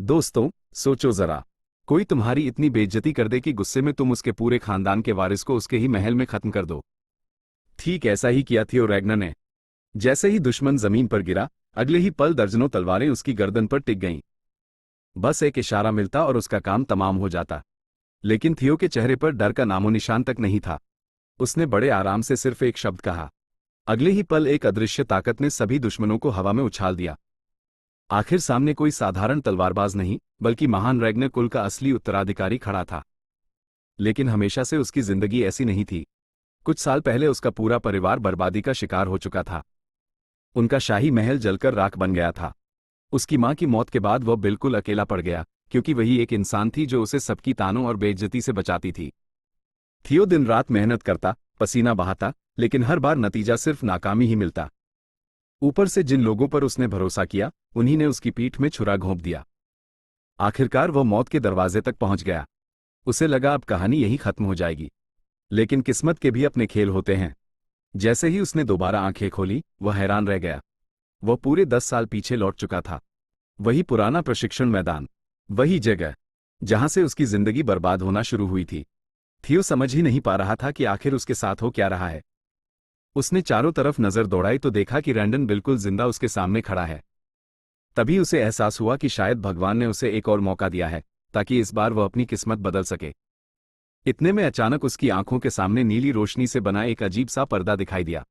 दोस्तों, सोचो जरा, कोई तुम्हारी इतनी बेइज्जती कर दे कि गुस्से में तुम उसके पूरे खानदान के वारिस को उसके ही महल में खत्म कर दो। ठीक ऐसा ही किया थियो रैग्नर ने। जैसे ही दुश्मन जमीन पर गिरा, अगले ही पल दर्जनों तलवारें उसकी गर्दन पर टिक गईं। बस एक इशारा मिलता और उसका काम तमाम हो जाता। लेकिन थियो के चेहरे पर डर का नामो निशान तक नहीं था। उसने बड़े आराम से सिर्फ एक शब्द कहा। अगले ही पल एक अदृश्य ताकत ने सभी दुश्मनों को हवा में उछाल दिया। आखिर सामने कोई साधारण तलवारबाज नहीं, बल्कि महान रैग्नर कुल का असली उत्तराधिकारी खड़ा था। लेकिन हमेशा से उसकी जिंदगी ऐसी नहीं थी। कुछ साल पहले उसका पूरा परिवार बर्बादी का शिकार हो चुका था। उनका शाही महल जलकर राख बन गया था। उसकी मां की मौत के बाद वह बिल्कुल अकेला पड़ गया, क्योंकि वही एक इंसान थी जो उसे सबकी तानों और बेइज्जती से बचाती थी। थियो दिन रात मेहनत करता, पसीना बहाता, लेकिन हर बार नतीजा सिर्फ नाकामी ही मिलता। ऊपर से जिन लोगों पर उसने भरोसा किया, उन्हीं ने उसकी पीठ में छुरा घोंप दिया। आखिरकार वह मौत के दरवाजे तक पहुंच गया। उसे लगा अब कहानी यहीं खत्म हो जाएगी। लेकिन किस्मत के भी अपने खेल होते हैं। जैसे ही उसने दोबारा आंखें खोली, वह हैरान रह गया। वह पूरे 10 साल पीछे लौट चुका था। वही पुराना प्रशिक्षण मैदान, वही जगह जहां से उसकी जिंदगी बर्बाद होना शुरू हुई थी। थियो समझ ही नहीं पा रहा था कि आखिर उसके साथ हो क्या रहा है। उसने चारों तरफ नजर दौड़ाई तो देखा कि रैंडन बिल्कुल जिंदा उसके सामने खड़ा है। तभी उसे एहसास हुआ कि शायद भगवान ने उसे एक और मौका दिया है, ताकि इस बार वह अपनी किस्मत बदल सके। इतने में अचानक उसकी आंखों के सामने नीली रोशनी से बना एक अजीब सा पर्दा दिखाई दिया।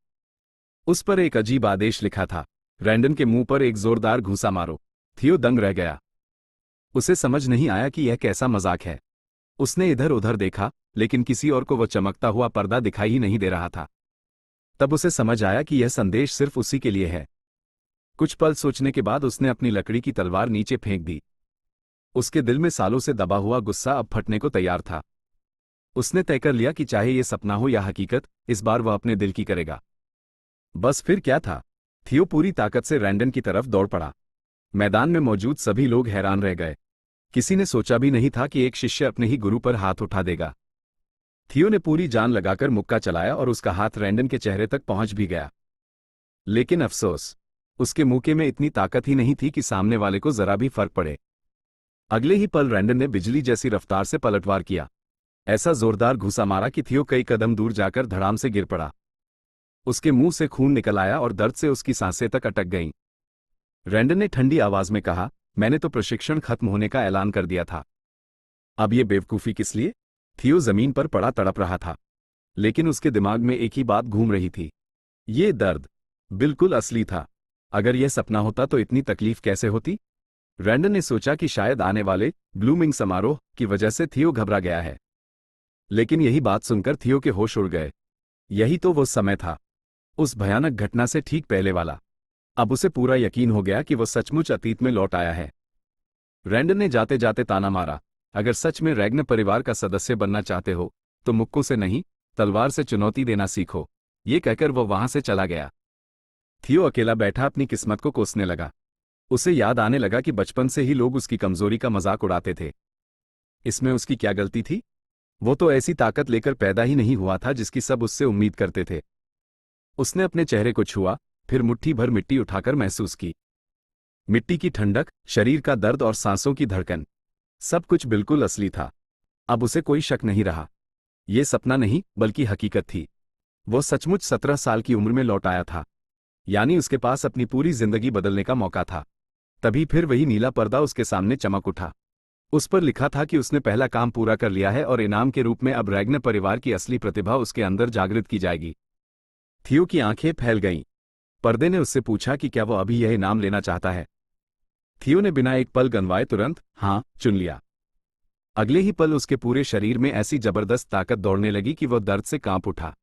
उस पर एक अजीब आदेश लिखा था, रैंडन के मुंह पर एक जोरदार घूंसा मारो। थियो दंग रह गया। उसे समझ नहीं आया कि यह कैसा मजाक है। उसने इधर उधर देखा, लेकिन किसी और को वह चमकता हुआ पर्दा दिखाई ही नहीं दे रहा था। तब उसे समझ आया कि यह संदेश सिर्फ उसी के लिए है। कुछ पल सोचने के बाद उसने अपनी लकड़ी की तलवार नीचे फेंक दी। उसके दिल में सालों से दबा हुआ गुस्सा अब फटने को तैयार था। उसने तय कर लिया कि चाहे ये सपना हो या हकीकत, इस बार वह अपने दिल की करेगा। बस फिर क्या था, थियो पूरी ताकत से रैंडन की तरफ दौड़ पड़ा। मैदान में मौजूद सभी लोग हैरान रह गए। किसी ने सोचा भी नहीं था कि एक शिष्य अपने ही गुरु पर हाथ उठा देगा। थियो ने पूरी जान लगाकर मुक्का चलाया और उसका हाथ रैंडन के चेहरे तक पहुंच भी गया। लेकिन अफसोस, उसके मुक्के में इतनी ताकत ही नहीं थी कि सामने वाले को जरा भी फर्क पड़े। अगले ही पल रैंडन ने बिजली जैसी रफ्तार से पलटवार किया। ऐसा जोरदार घूंसा मारा कि थियो कई कदम दूर जाकर धड़ाम से गिर पड़ा। उसके मुंह से खून निकल आया और दर्द से उसकी सांसें तक अटक गईं। रैंडन ने ठंडी आवाज में कहा, मैंने तो प्रशिक्षण खत्म होने का ऐलान कर दिया था। अब ये बेवकूफी किस लिए? थियो जमीन पर पड़ा तड़प रहा था। लेकिन उसके दिमाग में एक ही बात घूम रही थी। ये दर्द बिल्कुल असली था। अगर यह सपना होता तो इतनी तकलीफ कैसे होती? रैंडन ने सोचा कि शायद आने वाले ब्लूमिंग समारोह की वजह से थियो घबरा गया है। लेकिन यही बात सुनकर थियो के होश उड़ गए। यही तो वो समय था, उस भयानक घटना से ठीक पहले वाला। अब उसे पूरा यकीन हो गया कि वो सचमुच अतीत में लौट आया है। रैंडन ने जाते जाते ताना मारा, अगर सच में रैग्नर परिवार का सदस्य बनना चाहते हो तो मुक्कों से नहीं, तलवार से चुनौती देना सीखो। ये कहकर वो वहां से चला गया। थियो अकेला बैठा अपनी किस्मत को कोसने लगा। उसे याद आने लगा कि बचपन से ही लोग उसकी कमजोरी का मजाक उड़ाते थे। इसमें उसकी क्या गलती थी? वो तो ऐसी ताकत लेकर पैदा ही नहीं हुआ था जिसकी सब उससे उम्मीद करते थे। उसने अपने चेहरे को छुआ, फिर मुट्ठी भर मिट्टी उठाकर महसूस की। मिट्टी की ठंडक, शरीर का दर्द और सांसों की धड़कन, सब कुछ बिल्कुल असली था। अब उसे कोई शक नहीं रहा। ये सपना नहीं बल्कि हकीकत थी। वो सचमुच 17 साल की उम्र में लौट आया था। यानी उसके पास अपनी पूरी जिंदगी बदलने का मौका था। तभी फिर वही नीला पर्दा उसके सामने चमक उठा। उस पर लिखा था कि उसने पहला काम पूरा कर लिया है और इनाम के रूप में अब रैग्नर परिवार की असली प्रतिभा उसके अंदर जागृत की जाएगी। थियो की आंखें फैल गईं। पर्दे ने उससे पूछा कि क्या वो अभी यह इनाम लेना चाहता है। थियो ने बिना एक पल गंवाए तुरंत हाँ चुन लिया। अगले ही पल उसके पूरे शरीर में ऐसी जबरदस्त ताकत दौड़ने लगी कि वह दर्द से कांप उठा।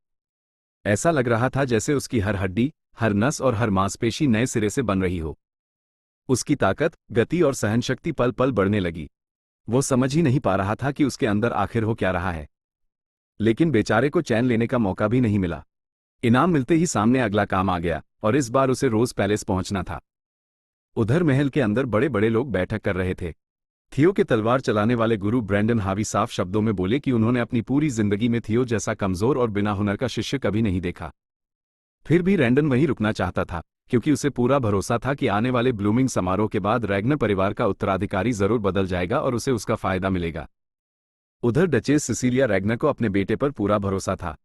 ऐसा लग रहा था जैसे उसकी हर हड्डी, हर नस और हर मांसपेशी नए सिरे से बन रही हो। उसकी ताकत, गति और सहनशक्ति पल पल बढ़ने लगी। वो समझ ही नहीं पा रहा था कि उसके अंदर आखिर हो क्या रहा है। लेकिन बेचारे को चैन लेने का मौका भी नहीं मिला। इनाम मिलते ही सामने अगला काम आ गया और इस बार उसे रोज पैलेस पहुंचना था। उधर महल के अंदर बड़े बड़े लोग बैठक कर रहे थे। थियो के तलवार चलाने वाले गुरु ब्रैंडन हावी साफ शब्दों में बोले कि उन्होंने अपनी पूरी जिंदगी में थियो जैसा कमजोर और बिना हुनर का शिष्य कभी नहीं देखा। फिर भी रैंडन वहीं रुकना चाहता था, क्योंकि उसे पूरा भरोसा था कि आने वाले ब्लूमिंग समारोह के बाद रैग्नर परिवार का उत्तराधिकारी जरूर बदल जाएगा और उसे उसका फायदा मिलेगा। उधर डचेस सिसिलिया रैग्नर को अपने बेटे पर पूरा भरोसा था।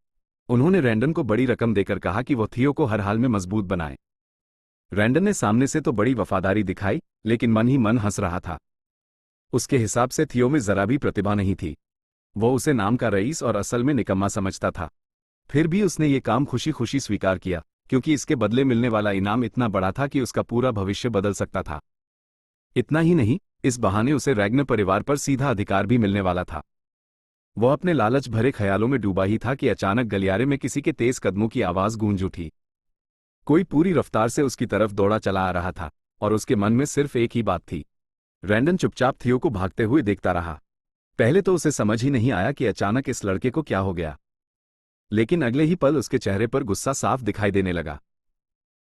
उन्होंने रैंडन को बड़ी रकम देकर कहा कि वो थियो को हर हाल में मजबूत बनाए। रैंडन ने सामने से तो बड़ी वफादारी दिखाई, लेकिन मन ही मन हंस रहा था। उसके हिसाब से थियो में जरा भी प्रतिभा नहीं थी। वो उसे नाम का रईस और असल में निकम्मा समझता था। फिर भी उसने ये काम खुशी खुशी स्वीकार किया, क्योंकि इसके बदले मिलने वाला इनाम इतना बड़ा था कि उसका पूरा भविष्य बदल सकता था। इतना ही नहीं, इस बहाने उसे रैग्नर परिवार पर सीधा अधिकार भी मिलने वाला था। वह अपने लालच भरे ख्यालों में डूबा ही था कि अचानक गलियारे में किसी के तेज कदमों की आवाज गूंज उठी। कोई पूरी रफ्तार से उसकी तरफ दौड़ा चला आ रहा था, और उसके मन में सिर्फ एक ही बात थी। रैंडन चुपचाप थियो को भागते हुए देखता रहा। पहले तो उसे समझ ही नहीं आया कि अचानक इस लड़के को क्या हो गया, लेकिन अगले ही पल उसके चेहरे पर गुस्सा साफ दिखाई देने लगा।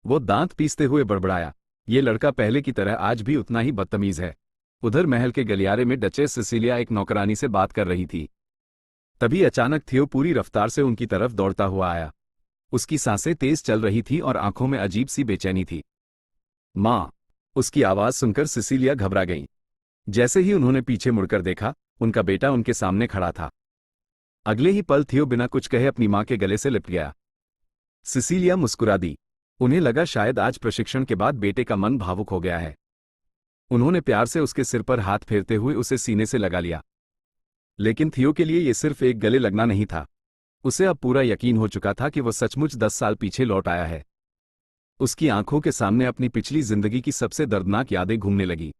वो दांत पीसते हुए बड़बड़ाया, ये लड़का पहले की तरह आज भी उतना ही बदतमीज है। उधर महल के गलियारे में डचेस सिसिलिया एक नौकरानी से बात कर रही थी। तभी अचानक थियो पूरी रफ्तार से उनकी तरफ दौड़ता हुआ आया। उसकी सांसें तेज चल रही थी और आंखों में अजीब सी बेचैनी थी। माँ! उसकी आवाज सुनकर सिसिलिया घबरा गईं। जैसे ही उन्होंने पीछे मुड़कर देखा, उनका बेटा उनके सामने खड़ा था। अगले ही पल थियो बिना कुछ कहे अपनी मां के गले से लिपट गया। सिसिलिया मुस्कुरा दी। उन्हें लगा शायद आज प्रशिक्षण के बाद बेटे का मन भावुक हो गया है। उन्होंने प्यार से उसके सिर पर हाथ फेरते हुए उसे सीने से लगा लिया। लेकिन थियो के लिए यह सिर्फ एक गले लगना नहीं था। उसे अब पूरा यकीन हो चुका था कि वह सचमुच 10 साल पीछे लौट आया है। उसकी आंखों के सामने अपनी पिछली जिंदगी की सबसे दर्दनाक यादें घूमने लगी।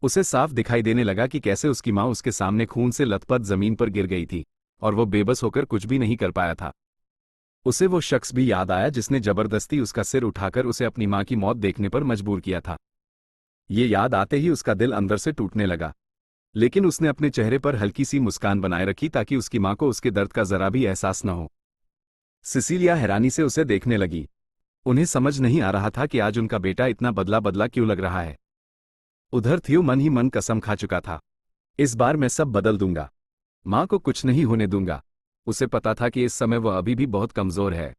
उसे साफ दिखाई देने लगा कि कैसे उसकी मां उसके सामने खून से लथपथ जमीन पर गिर गई थी, और वो बेबस होकर कुछ भी नहीं कर पाया था। उसे वो शख्स भी याद आया जिसने जबरदस्ती उसका सिर उठाकर उसे अपनी मां की मौत देखने पर मजबूर किया था। ये याद आते ही उसका दिल अंदर से टूटने लगा, लेकिन उसने अपने चेहरे पर हल्की सी मुस्कान बनाए रखी ताकि उसकी मां को उसके दर्द का जरा भी एहसास न हो। सिसिलिया हैरानी से उसे देखने लगी। उन्हें समझ नहीं आ रहा था कि आज उनका बेटा इतना बदला बदला क्यों लग रहा है। उधर थियो मन ही मन कसम खा चुका था, इस बार मैं सब बदल दूंगा, मां को कुछ नहीं होने दूंगा। उसे पता था कि इस समय वह अभी भी बहुत कमजोर है,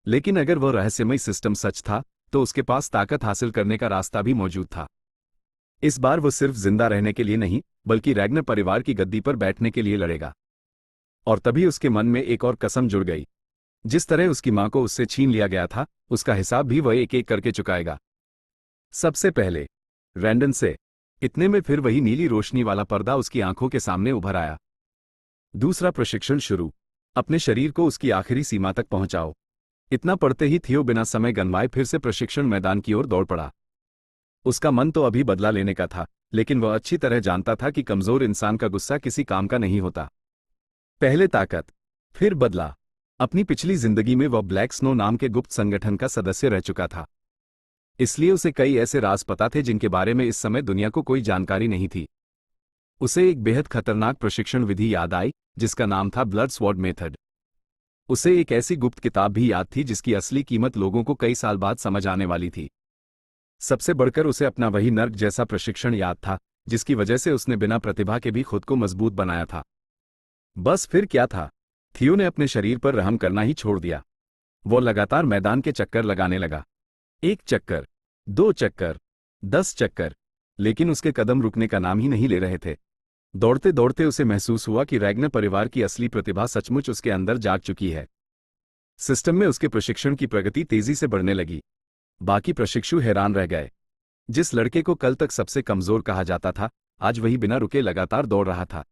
लेकिन अगर वह रहस्यमय सिस्टम सच था तो उसके पास ताकत हासिल करने का रास्ता भी मौजूद था। इस बार वो सिर्फ जिंदा रहने के लिए नहीं, बल्कि रैग्नर परिवार की गद्दी पर बैठने के लिए लड़ेगा। और तभी उसके मन में एक और कसम जुड़ गई। जिस तरह उसकी मां को उससे छीन लिया गया था, उसका हिसाब भी वह एक एक करके चुकाएगा। सबसे पहले रैंडन से। इतने में फिर वही नीली रोशनी वाला पर्दा उसकी आंखों के सामने उभर आया। दूसरा प्रशिक्षण शुरू। अपने शरीर को उसकी आखिरी सीमा तक पहुंचाओ। इतना पढ़ते ही थियो बिना समय गंवाए फिर से प्रशिक्षण मैदान की ओर दौड़ पड़ा। उसका मन तो अभी बदला लेने का था, लेकिन वह अच्छी तरह जानता था कि कमजोर इंसान का गुस्सा किसी काम का नहीं होता। पहले ताकत, फिर बदला। अपनी पिछली जिंदगी में वह ब्लैक स्नो नाम के गुप्त संगठन का सदस्य रह चुका था, इसलिए उसे कई ऐसे राज पता थे जिनके बारे में इस समय दुनिया को कोई जानकारी नहीं थी। उसे एक बेहद खतरनाक प्रशिक्षण विधि याद आई, जिसका नाम था ब्लड स्वॉर्ड मेथड। उसे एक ऐसी गुप्त किताब भी याद थी जिसकी असली कीमत लोगों को कई साल बाद समझ आने वाली थी। सबसे बढ़कर उसे अपना वही नर्क जैसा प्रशिक्षण याद था, जिसकी वजह से उसने बिना प्रतिभा के भी खुद को मजबूत बनाया था। बस फिर क्या था, थियो ने अपने शरीर पर रहम करना ही छोड़ दिया। वो लगातार मैदान के चक्कर लगाने लगा। 1 चक्कर, 2 चक्कर, 10 चक्कर, लेकिन उसके कदम रुकने का नाम ही नहीं ले रहे थे। दौड़ते दौड़ते उसे महसूस हुआ कि रैग्नर परिवार की असली प्रतिभा सचमुच उसके अंदर जाग चुकी है। सिस्टम में उसके प्रशिक्षण की प्रगति तेजी से बढ़ने लगी। बाकी प्रशिक्षु हैरान रह गए। जिस लड़के को कल तक सबसे कमजोर कहा जाता था, आज वही बिना रुके लगातार दौड़ रहा था।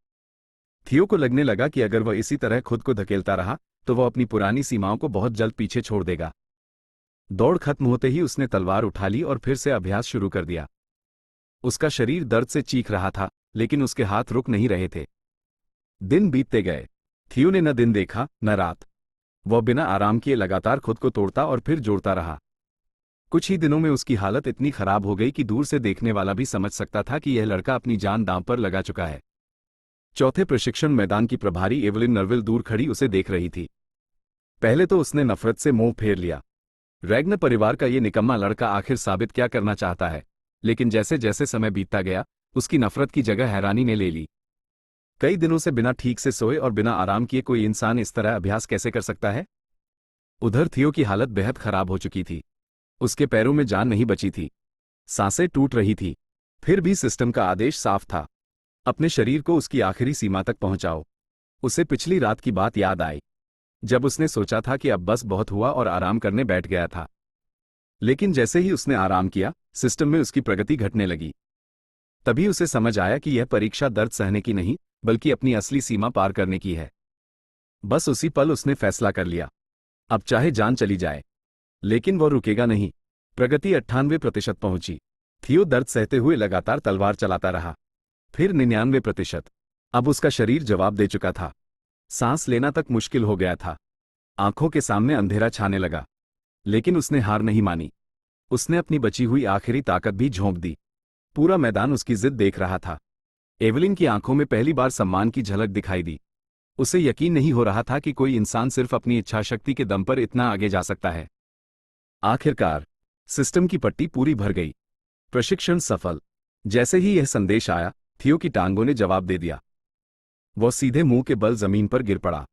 थियो को लगने लगा कि अगर वह इसी तरह खुद को धकेलता रहा तो वह अपनी पुरानी सीमाओं को बहुत जल्द पीछे छोड़ देगा। दौड़ खत्म होते ही उसने तलवार उठा ली और फिर से अभ्यास शुरू कर दिया। उसका शरीर दर्द से चीख रहा था, लेकिन उसके हाथ रुक नहीं रहे थे। दिन बीतते गए। थियो ने न दिन देखा न रात। वह बिना आराम किए लगातार खुद को तोड़ता और फिर जोड़ता रहा। कुछ ही दिनों में उसकी हालत इतनी खराब हो गई कि दूर से देखने वाला भी समझ सकता था कि यह लड़का अपनी जान दांव पर लगा चुका है। चौथे प्रशिक्षण मैदान की प्रभारी एवलिन नर्विल दूर खड़ी उसे देख रही थी। पहले तो उसने नफरत से मुंह फेर लिया। रैग्नर परिवार का ये निकम्मा लड़का आखिर साबित क्या करना चाहता है, लेकिन जैसे जैसे समय बीतता गया, उसकी नफरत की जगह हैरानी ने ले ली। कई दिनों से बिना ठीक से सोए और बिना आराम किए कोई इंसान इस तरह अभ्यास कैसे कर सकता है? उधर थियो की हालत बेहद खराब हो चुकी थी। उसके पैरों में जान नहीं बची थी, सांसें टूट रही थी। फिर भी सिस्टम का आदेश साफ था, अपने शरीर को उसकी आखिरी सीमा तक पहुंचाओ। उसे पिछली रात की बात याद आई, जब उसने सोचा था कि अब बस बहुत हुआ और आराम करने बैठ गया था। लेकिन जैसे ही उसने आराम किया, सिस्टम में उसकी प्रगति घटने लगी। तभी उसे समझ आया कि यह परीक्षा दर्द सहने की नहीं, बल्कि अपनी असली सीमा पार करने की है। बस उसी पल उसने फैसला कर लिया, अब चाहे जान चली जाए, लेकिन वो रुकेगा नहीं। प्रगति 98% पहुंची। थियो दर्द सहते हुए लगातार तलवार चलाता रहा। फिर 99%। अब उसका शरीर जवाब दे चुका था। सांस लेना तक मुश्किल हो गया था। आंखों के सामने अंधेरा छाने लगा, लेकिन उसने हार नहीं मानी। उसने अपनी बची हुई आखिरी ताकत भी झोंक दी। पूरा मैदान उसकी जिद देख रहा था। एवलिन की आंखों में पहली बार सम्मान की झलक दिखाई दी। उसे यकीन नहीं हो रहा था कि कोई इंसान सिर्फ अपनी इच्छाशक्ति के दम पर इतना आगे जा सकता है। आखिरकार सिस्टम की पट्टी पूरी भर गई। प्रशिक्षण सफल। जैसे ही यह संदेश आया, थियो की टांगों ने जवाब दे दिया। वह सीधे मुंह के बल जमीन पर गिर पड़ा।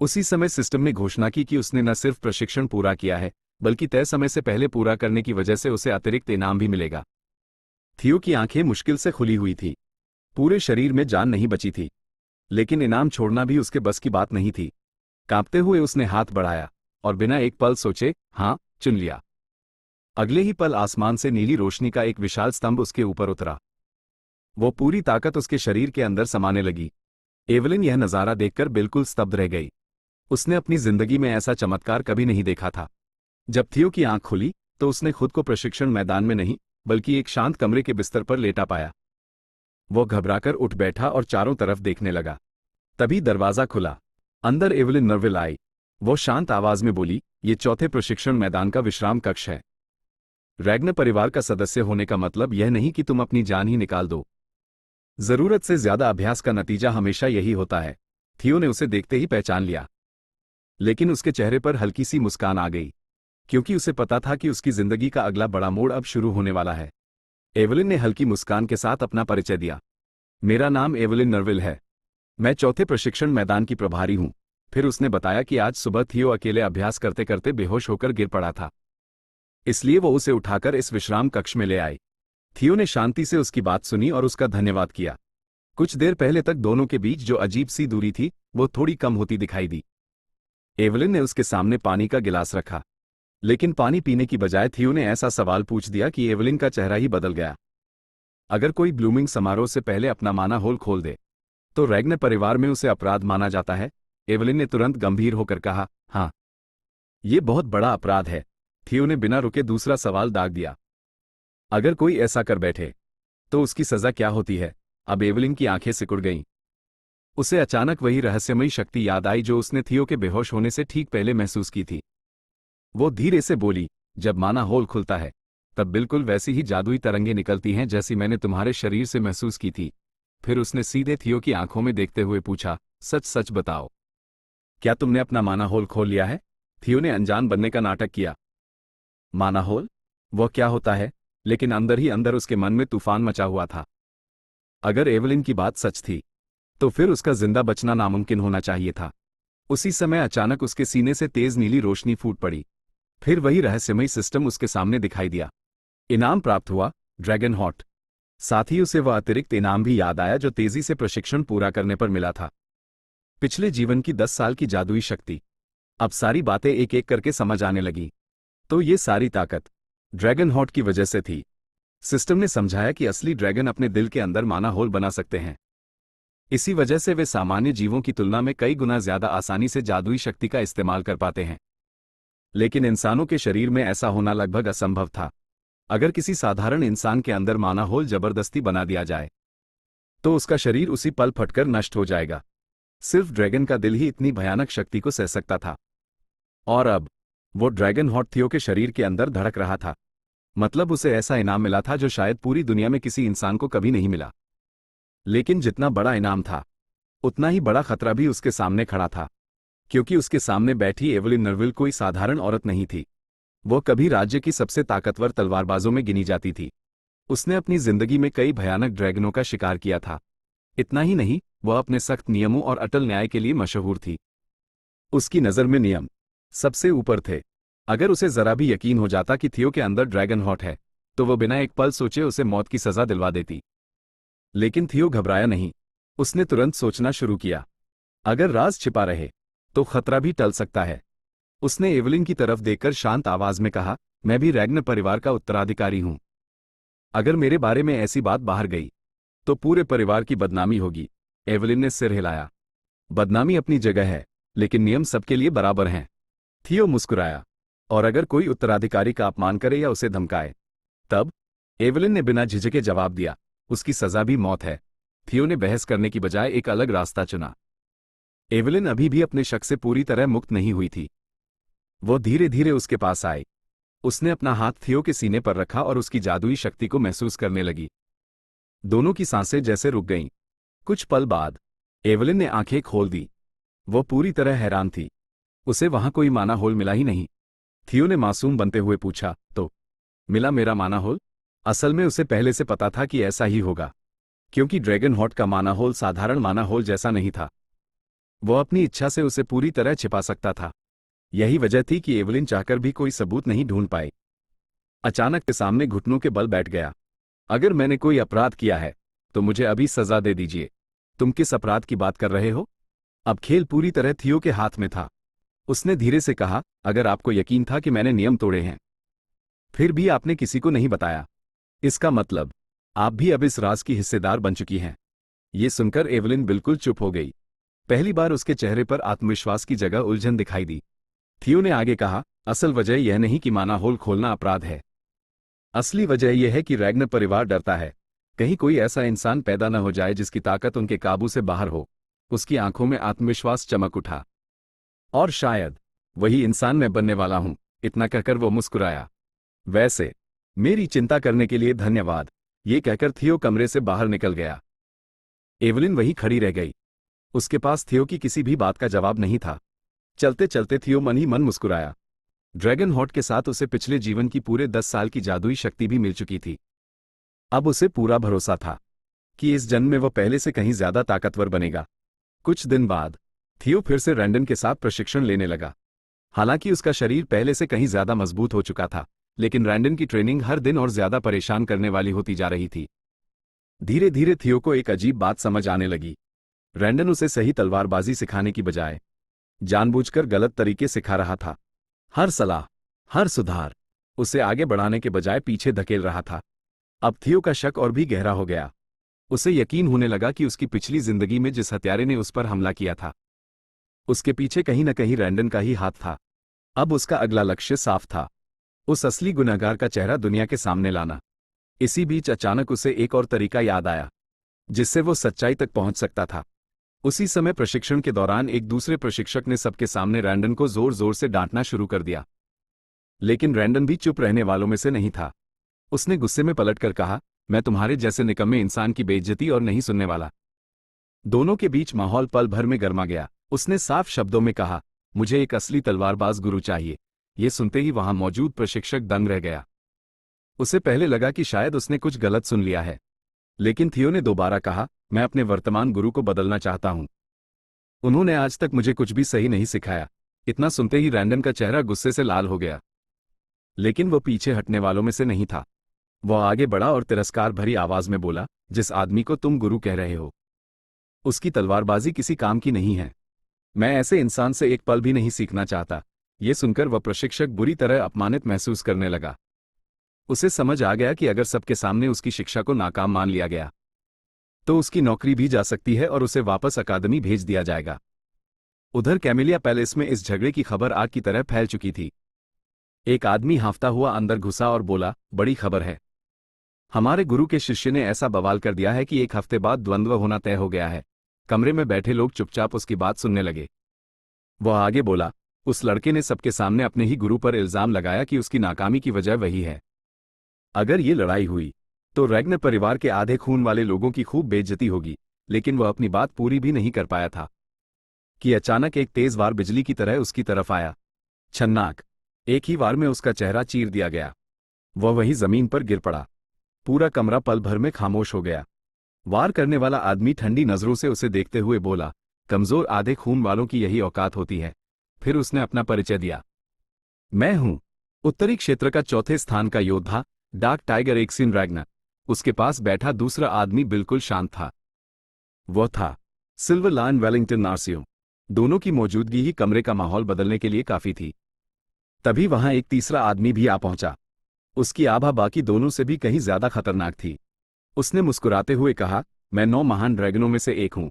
उसी समय सिस्टम ने घोषणा की कि उसने न सिर्फ प्रशिक्षण पूरा किया है, बल्कि तय समय से पहले पूरा करने की वजह से उसे अतिरिक्त इनाम भी मिलेगा। थियो की आंखें मुश्किल से खुली हुई थी। पूरे शरीर में जान नहीं बची थी, लेकिन इनाम छोड़ना भी उसके बस की बात नहीं थी। कांपते हुए उसने हाथ बढ़ाया और बिना एक पल सोचे हाँ चुन लिया। अगले ही पल आसमान से नीली रोशनी का एक विशाल स्तंभ उसके ऊपर उतरा। वो पूरी ताकत उसके शरीर के अंदर समाने लगी। एवलिन यह नज़ारा देखकर बिल्कुल स्तब्ध रह गई। उसने अपनी जिंदगी में ऐसा चमत्कार कभी नहीं देखा था। जब थियो की आंख खुली, तो उसने खुद को प्रशिक्षण मैदान में नहीं, बल्कि एक शांत कमरे के बिस्तर पर लेटा पाया। वो घबराकर उठ बैठा और चारों तरफ देखने लगा। तभी दरवाजा खुला। अंदर एवलिन नर्विल आई। वो शांत आवाज में बोली, ये चौथे प्रशिक्षण मैदान का विश्राम कक्ष है। रैग्नर परिवार का सदस्य होने का मतलब यह नहीं कि तुम अपनी जान ही निकाल दो। जरूरत से ज्यादा अभ्यास का नतीजा हमेशा यही होता है। थियो ने उसे देखते ही पहचान लिया, लेकिन उसके चेहरे पर हल्की सी मुस्कान आ गई, क्योंकि उसे पता था कि उसकी जिंदगी का अगला बड़ा मोड़ अब शुरू होने वाला है। एवलिन ने हल्की मुस्कान के साथ अपना परिचय दिया। मेरा नाम एवलिन नर्विल है। मैं चौथे प्रशिक्षण मैदान की प्रभारी हूं। फिर उसने बताया कि आज सुबह थियो अकेले अभ्यास करते करते बेहोश होकर गिर पड़ा था, इसलिए वो उसे उठाकर इस विश्राम कक्ष में ले आई। थियो ने शांति से उसकी बात सुनी और उसका धन्यवाद किया। कुछ देर पहले तक दोनों के बीच जो अजीब सी दूरी थी, वो थोड़ी कम होती दिखाई दी। एवलिन ने उसके सामने पानी का गिलास रखा, लेकिन पानी पीने की बजाय थियो ने ऐसा सवाल पूछ दिया कि एवलिन का चेहरा ही बदल गया। अगर कोई ब्लूमिंग समारोह से पहले अपना माना होल खोल दे, तो रैग्नर परिवार में उसे अपराध माना जाता है। एवलिन ने तुरंत गंभीर होकर कहा, हाँ, ये बहुत बड़ा अपराध है। थियो ने बिना रुके दूसरा सवाल दाग दिया, अगर कोई ऐसा कर बैठे तो उसकी सजा क्या होती है? अब एवलिन की आंखें सिकुड़ गईं। उसे अचानक वही रहस्यमयी शक्ति याद आई जो उसने थियो के बेहोश होने से ठीक पहले महसूस की थी। वो धीरे से बोली, जब माना होल खुलता है, तब बिल्कुल वैसी ही जादुई तरंगें निकलती हैं जैसी मैंने तुम्हारे शरीर से महसूस की थी। फिर उसने सीधे थियो की आंखों में देखते हुए पूछा, सच सच बताओ, क्या तुमने अपना माना होल खोल लिया है? थियो ने अनजान बनने का नाटक किया। माना होल? वह क्या होता है? लेकिन अंदर ही अंदर उसके मन में तूफान मचा हुआ था। अगर एवलिन की बात सच थी, तो फिर उसका जिंदा बचना नामुमकिन होना चाहिए था। उसी समय अचानक उसके सीने से तेज नीली रोशनी फूट पड़ी। फिर वही रहस्यमयी सिस्टम उसके सामने दिखाई दिया। इनाम प्राप्त हुआ, ड्रैगन हॉट। साथ ही उसे वह अतिरिक्त इनाम भी याद आया जो तेजी से प्रशिक्षण पूरा करने पर मिला था। पिछले जीवन की 10 साल की जादुई शक्ति। अब सारी बातें एक एक करके समझ आने लगी। तो ये सारी ताकत ड्रैगन हॉट की वजह से थी। सिस्टम ने समझाया कि असली ड्रैगन अपने दिल के अंदर माना होल बना सकते हैं। इसी वजह से वे सामान्य जीवों की तुलना में कई गुना ज्यादा आसानी से जादुई शक्ति का इस्तेमाल कर पाते हैं। लेकिन इंसानों के शरीर में ऐसा होना लगभग असंभव था। अगर किसी साधारण इंसान के अंदर माना होल जबरदस्ती बना दिया जाए, तो उसका शरीर उसी पल फटकर नष्ट हो जाएगा। सिर्फ ड्रैगन का दिल ही इतनी भयानक शक्ति को सह सकता था। और अब वो ड्रैगन हॉट थियो के शरीर के अंदर धड़क रहा था। मतलब उसे ऐसा इनाम मिला था जो शायद पूरी दुनिया में किसी इंसान को कभी नहीं मिला। लेकिन जितना बड़ा इनाम था, उतना ही बड़ा खतरा भी उसके सामने खड़ा था, क्योंकि उसके सामने बैठी एवलिन नर्विल कोई साधारण औरत नहीं थी। वो कभी राज्य की सबसे ताकतवर तलवारबाजों में गिनी जाती थी। उसने अपनी जिंदगी में कई भयानक ड्रैगनों का शिकार किया था। इतना ही नहीं, वह अपने सख्त नियमों और अटल न्याय के लिए मशहूर थी। उसकी नज़र में नियम सबसे ऊपर थे। अगर उसे जरा भी यकीन हो जाता कि थियो के अंदर ड्रैगन हॉट है तो वो बिना एक पल सोचे उसे मौत की सजा दिलवा देती। लेकिन थियो घबराया नहीं। उसने तुरंत सोचना शुरू किया। अगर राज छिपा रहे तो खतरा भी टल सकता है। उसने एवलिन की तरफ देखकर शांत आवाज में कहा, मैं भी रैग्नर परिवार का उत्तराधिकारी हूं। अगर मेरे बारे में ऐसी बात बाहर गई तो पूरे परिवार की बदनामी होगी। एवलिन ने सिर हिलाया। बदनामी अपनी जगह है, लेकिन नियम सबके लिए बराबर हैं। थियो मुस्कुराया। और अगर कोई उत्तराधिकारी का अपमान करे या उसे धमकाए तब? एवलिन ने बिना झिझके जवाब दिया, उसकी सजा भी मौत है। थियो ने बहस करने की बजाय एक अलग रास्ता चुना। एवलिन अभी भी अपने शक से पूरी तरह मुक्त नहीं हुई थी। वो धीरे धीरे उसके पास आई। उसने अपना हाथ थियो के सीने पर रखा और उसकी जादुई शक्ति को महसूस करने लगी। दोनों की सांसें जैसे रुक गईं। कुछ पल बाद एवलिन ने आंखें खोल दी। वो पूरी तरह हैरान थी। उसे वहां कोई माना होल मिला ही नहीं। थियो ने मासूम बनते हुए पूछा, तो मिला मेरा माना होल? असल में उसे पहले से पता था कि ऐसा ही होगा, क्योंकि ड्रैगन हॉट का माना होल साधारण माना होल जैसा नहीं था। वो अपनी इच्छा से उसे पूरी तरह छिपा सकता था। यही वजह थी कि एवलिन चाहकर भी कोई सबूत नहीं ढूंढ पाई। अचानक के सामने घुटनों के बल बैठ गया। अगर मैंने कोई अपराध किया है तो मुझे अभी सजा दे दीजिए। तुम किस अपराध की बात कर रहे हो? अब खेल पूरी तरह थियो के हाथ में था। उसने धीरे से कहा, अगर आपको यकीन था कि मैंने नियम तोड़े हैं फिर भी आपने किसी को नहीं बताया, इसका मतलब आप भी अब इस राज की हिस्सेदार बन चुकी हैं। ये सुनकर एवलिन बिल्कुल चुप हो गई। पहली बार उसके चेहरे पर आत्मविश्वास की जगह उलझन दिखाई दी। थियो ने आगे कहा, असल वजह यह नहीं कि माना होल खोलना अपराध है। असली वजह यह है कि रैग्नर परिवार डरता है कहीं कोई ऐसा इंसान पैदा न हो जाए जिसकी ताकत उनके काबू से बाहर हो। उसकी आंखों में आत्मविश्वास चमक उठा। और शायद वही इंसान मैं बनने वाला हूं। इतना कहकर वो मुस्कुराया। वैसे मेरी चिंता करने के लिए धन्यवाद। ये कहकर थियो कमरे से बाहर निकल गया। एवलिन वहीं खड़ी रह गई। उसके पास थियो की किसी भी बात का जवाब नहीं था। चलते चलते थियो मन ही मन मुस्कुराया। ड्रैगन हॉट के साथ उसे पिछले जीवन की पूरे 10 साल की जादुई शक्ति भी मिल चुकी थी। अब उसे पूरा भरोसा था कि इस जन्म में वह पहले से कहीं ज्यादा ताकतवर बनेगा। कुछ दिन बाद थियो फिर से रैंडन के साथ प्रशिक्षण लेने लगा। हालांकि उसका शरीर पहले से कहीं ज्यादा मजबूत हो चुका था, लेकिन रैंडन की ट्रेनिंग हर दिन और ज्यादा परेशान करने वाली होती जा रही थी। धीरे धीरे थियो को एक अजीब बात समझ आने लगी। रैंडन उसे सही तलवारबाजी सिखाने की बजाय जानबूझकर गलत तरीके सिखा रहा था। हर सलाह, हर सुधार उसे आगे बढ़ाने के बजाय पीछे धकेल रहा था। अब थियो का शक और भी गहरा हो गया। उसे यकीन होने लगा कि उसकी पिछली जिंदगी में जिस हत्यारे ने उस पर हमला किया था उसके पीछे कहीं न कहीं रैंडन का ही हाथ था। अब उसका अगला लक्ष्य साफ था, उस असली गुनहगार का चेहरा दुनिया के सामने लाना। इसी बीच अचानक उसे एक और तरीका याद आया जिससे वो सच्चाई तक पहुंच सकता था। उसी समय प्रशिक्षण के दौरान एक दूसरे प्रशिक्षक ने सबके सामने रैंडन को जोर जोर से डांटना शुरू कर दिया। लेकिन रैंडन भी चुप रहने वालों में से नहीं था। उसने गुस्से में पलटकर कहा, मैं तुम्हारे जैसे निकम्मे इंसान की बेइज्जती और नहीं सुनने वाला। दोनों के बीच माहौल पल भर में गर्मा गया। उसने साफ शब्दों में कहा, मुझे एक असली तलवारबाज गुरु चाहिए। ये सुनते ही वहां मौजूद प्रशिक्षक दंग रह गया। उसे पहले लगा कि शायद उसने कुछ गलत सुन लिया है, लेकिन थियो ने दोबारा कहा, मैं अपने वर्तमान गुरु को बदलना चाहता हूं। उन्होंने आज तक मुझे कुछ भी सही नहीं सिखाया। इतना सुनते ही रैंडन का चेहरा गुस्से से लाल हो गया। लेकिन वह पीछे हटने वालों में से नहीं था। वह आगे बढ़ा और तिरस्कार भरी आवाज में बोला, जिस आदमी को तुम गुरु कह रहे हो उसकी तलवारबाजी किसी काम की नहीं है। मैं ऐसे इंसान से एक पल भी नहीं सीखना चाहता। ये सुनकर वह प्रशिक्षक बुरी तरह अपमानित महसूस करने लगा। उसे समझ आ गया कि अगर सबके सामने उसकी शिक्षा को नाकाम मान लिया गया तो उसकी नौकरी भी जा सकती है और उसे वापस अकादमी भेज दिया जाएगा। उधर कैमिलिया पैलेस में इस झगड़े की खबर आग की तरह फैल चुकी थी। एक आदमी हांफता हुआ अंदर घुसा और बोला, बड़ी खबर है। हमारे गुरु के शिष्य ने ऐसा बवाल कर दिया है कि एक हफ्ते बाद द्वंद्व होना तय हो गया है। कमरे में बैठे लोग चुपचाप उसकी बात सुनने लगे। वह आगे बोला, उस लड़के ने सबके सामने अपने ही गुरु पर इल्जाम लगाया कि उसकी नाकामी की वजह वही है। अगर ये लड़ाई हुई तो रैग्नर परिवार के आधे खून वाले लोगों की खूब बेइज्जती होगी। लेकिन वह अपनी बात पूरी भी नहीं कर पाया था कि अचानक एक तेज वार बिजली की तरह उसकी तरफ आया। छन्नाक, एक ही वार में उसका चेहरा चीर दिया गया। वह वहीं जमीन पर गिर पड़ा। पूरा कमरा पल भर में खामोश हो गया। वार करने वाला आदमी ठंडी नजरों से उसे देखते हुए बोला, कमजोर आधे खून वालों की यही औकात होती है। फिर उसने अपना परिचय दिया। मैं हूं उत्तरी क्षेत्र का चौथे स्थान का योद्धा, डार्क टाइगर एक्सिन रैग्नर। उसके पास बैठा दूसरा आदमी बिल्कुल शांत था। वह था सिल्वर लायन वेलिंगटन नार्सियो। दोनों की मौजूदगी ही कमरे का माहौल बदलने के लिए काफी थी। तभी वहां एक तीसरा आदमी भी आ पहुंचा। उसकी आभा बाकी दोनों से भी कहीं ज्यादा खतरनाक थी। उसने मुस्कुराते हुए कहा, मैं 9 महान ड्रैगनों में से एक हूं,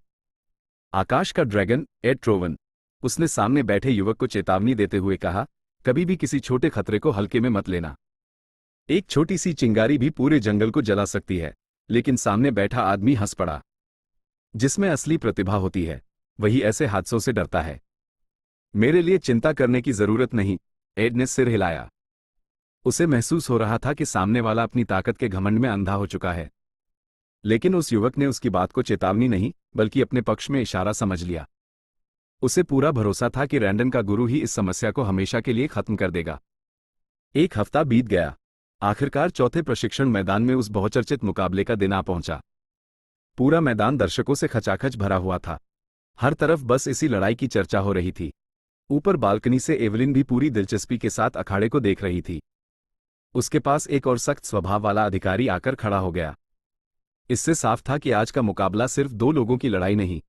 आकाश का ड्रैगन एड ट्रोवन। उसने सामने बैठे युवक को चेतावनी देते हुए कहा, कभी भी किसी छोटे खतरे को हल्के में मत लेना। एक छोटी सी चिंगारी भी पूरे जंगल को जला सकती है। लेकिन सामने बैठा आदमी हंस पड़ा। जिसमें असली प्रतिभा होती है वही ऐसे हादसों से डरता है। मेरे लिए चिंता करने की जरूरत नहीं, एड ने सिर हिलाया। उसे महसूस हो रहा था कि सामने वाला अपनी ताकत के घमंड में अंधा हो चुका है। लेकिन उस युवक ने उसकी बात को चेतावनी नहीं बल्कि अपने पक्ष में इशारा समझ लिया। उसे पूरा भरोसा था कि रैंडन का गुरु ही इस समस्या को हमेशा के लिए खत्म कर देगा। एक हफ्ता बीत गया। आखिरकार चौथे प्रशिक्षण मैदान में उस बहुचर्चित मुकाबले का दिन आ पहुंचा। पूरा मैदान दर्शकों से खचाखच भरा हुआ था। हर तरफ बस इसी लड़ाई की चर्चा हो रही थी। ऊपर बालकनी से एवलिन भी पूरी दिलचस्पी के साथ अखाड़े को देख रही थी। उसके पास एक और सख्त स्वभाव वाला अधिकारी आकर खड़ा हो गया। इससे साफ था कि आज का मुकाबला सिर्फ 2 लोगों की लड़ाई नहीं,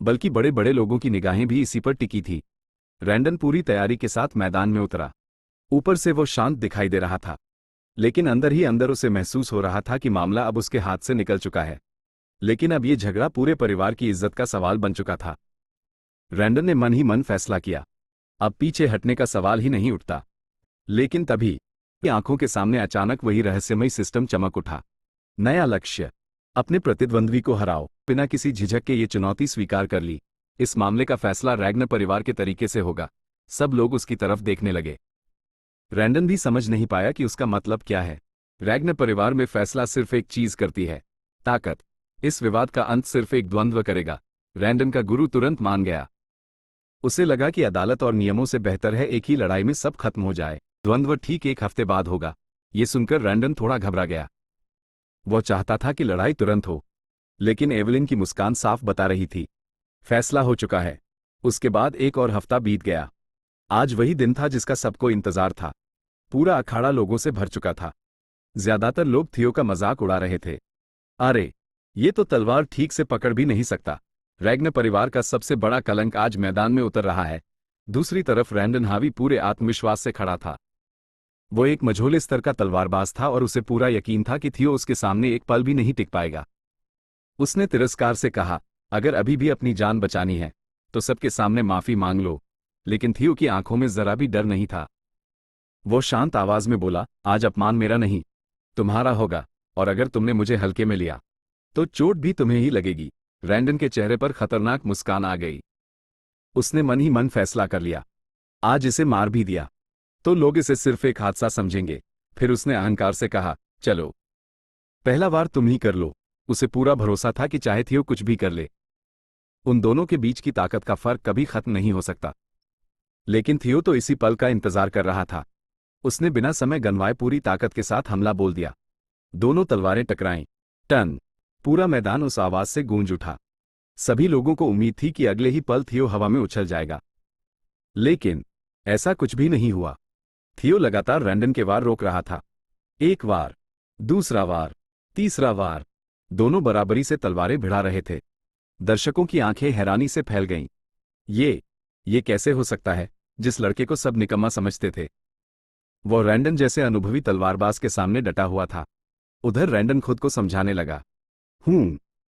बल्कि बड़े बड़े लोगों की निगाहें भी इसी पर टिकी थी। रैंडन पूरी तैयारी के साथ मैदान में उतरा। ऊपर से वो शांत दिखाई दे रहा था, लेकिन अंदर ही अंदर उसे महसूस हो रहा था कि मामला अब उसके हाथ से निकल चुका है। लेकिन अब ये झगड़ा पूरे परिवार की इज्जत का सवाल बन चुका था। रैंडन ने मन ही मन फैसला किया, अब पीछे हटने का सवाल ही नहीं उठता। लेकिन तभी आंखों के सामने अचानक वही रहस्यमय सिस्टम चमक उठा। नया लक्ष्य, अपने प्रतिद्वंद्वी को हराओ। बिना किसी झिझक के ये चुनौती स्वीकार कर ली। इस मामले का फैसला रैग्नर परिवार के तरीके से होगा। सब लोग उसकी तरफ देखने लगे। रैंडन भी समझ नहीं पाया कि उसका मतलब क्या है। रैग्नर परिवार में फैसला सिर्फ एक चीज करती है, ताकत। इस विवाद का अंत सिर्फ एक द्वंद्व करेगा। रैंडन का गुरु तुरंत मान गया। उसे लगा कि अदालत और नियमों से बेहतर है एक ही लड़ाई में सब खत्म हो जाए। द्वंद्व ठीक 1 हफ्ते बाद होगा। ये सुनकर रैंडन थोड़ा घबरा गया। वो चाहता था कि लड़ाई तुरंत हो, लेकिन एवलिन की मुस्कान साफ बता रही थी, फैसला हो चुका है। उसके बाद एक और हफ्ता बीत गया। आज वही दिन था जिसका सबको इंतजार था। पूरा अखाड़ा लोगों से भर चुका था। ज्यादातर लोग थियो का मजाक उड़ा रहे थे। अरे, ये तो तलवार ठीक से पकड़ भी नहीं सकता। रैग्नर परिवार का सबसे बड़ा कलंक आज मैदान में उतर रहा है। दूसरी तरफ रैंडन हावी पूरे आत्मविश्वास से खड़ा था। वो एक मझोले स्तर का तलवारबाज था और उसे पूरा यकीन था कि थियो उसके सामने एक पल भी नहीं टिक पाएगा। उसने तिरस्कार से कहा, अगर अभी भी अपनी जान बचानी है तो सबके सामने माफी मांग लो। लेकिन थियो की आंखों में जरा भी डर नहीं था। वो शांत आवाज में बोला, आज अपमान मेरा नहीं, तुम्हारा होगा। और अगर तुमने मुझे हल्के में लिया तो चोट भी तुम्हें ही लगेगी। रैंडन के चेहरे पर खतरनाक मुस्कान आ गई। उसने मन ही मन फैसला कर लिया, आज इसे मार भी दिया तो लोग इसे सिर्फ एक हादसा समझेंगे। फिर उसने अहंकार से कहा, चलो, पहला वार तुम ही कर लो। उसे पूरा भरोसा था कि चाहे थियो कुछ भी कर ले, उन दोनों के बीच की ताकत का फर्क कभी खत्म नहीं हो सकता। लेकिन थियो तो इसी पल का इंतजार कर रहा था। उसने बिना समय गंवाए पूरी ताकत के साथ हमला बोल दिया। दोनों तलवारें टकराईं। टन। पूरा मैदान उस आवाज से गूंज उठा। सभी लोगों को उम्मीद थी कि अगले ही पल थियो हवा में उछल जाएगा, लेकिन ऐसा कुछ भी नहीं हुआ। थियो लगातार रैंडन के वार रोक रहा था। एक वार, दूसरा वार, तीसरा वार। दोनों बराबरी से तलवारें भिड़ा रहे थे। दर्शकों की आंखें हैरानी से फैल गईं। ये कैसे हो सकता है जिस लड़के को सब निकम्मा समझते थे? वो रैंडन जैसे अनुभवी तलवारबाज के सामने डटा हुआ था। उधर रैंडन खुद को समझाने लगा,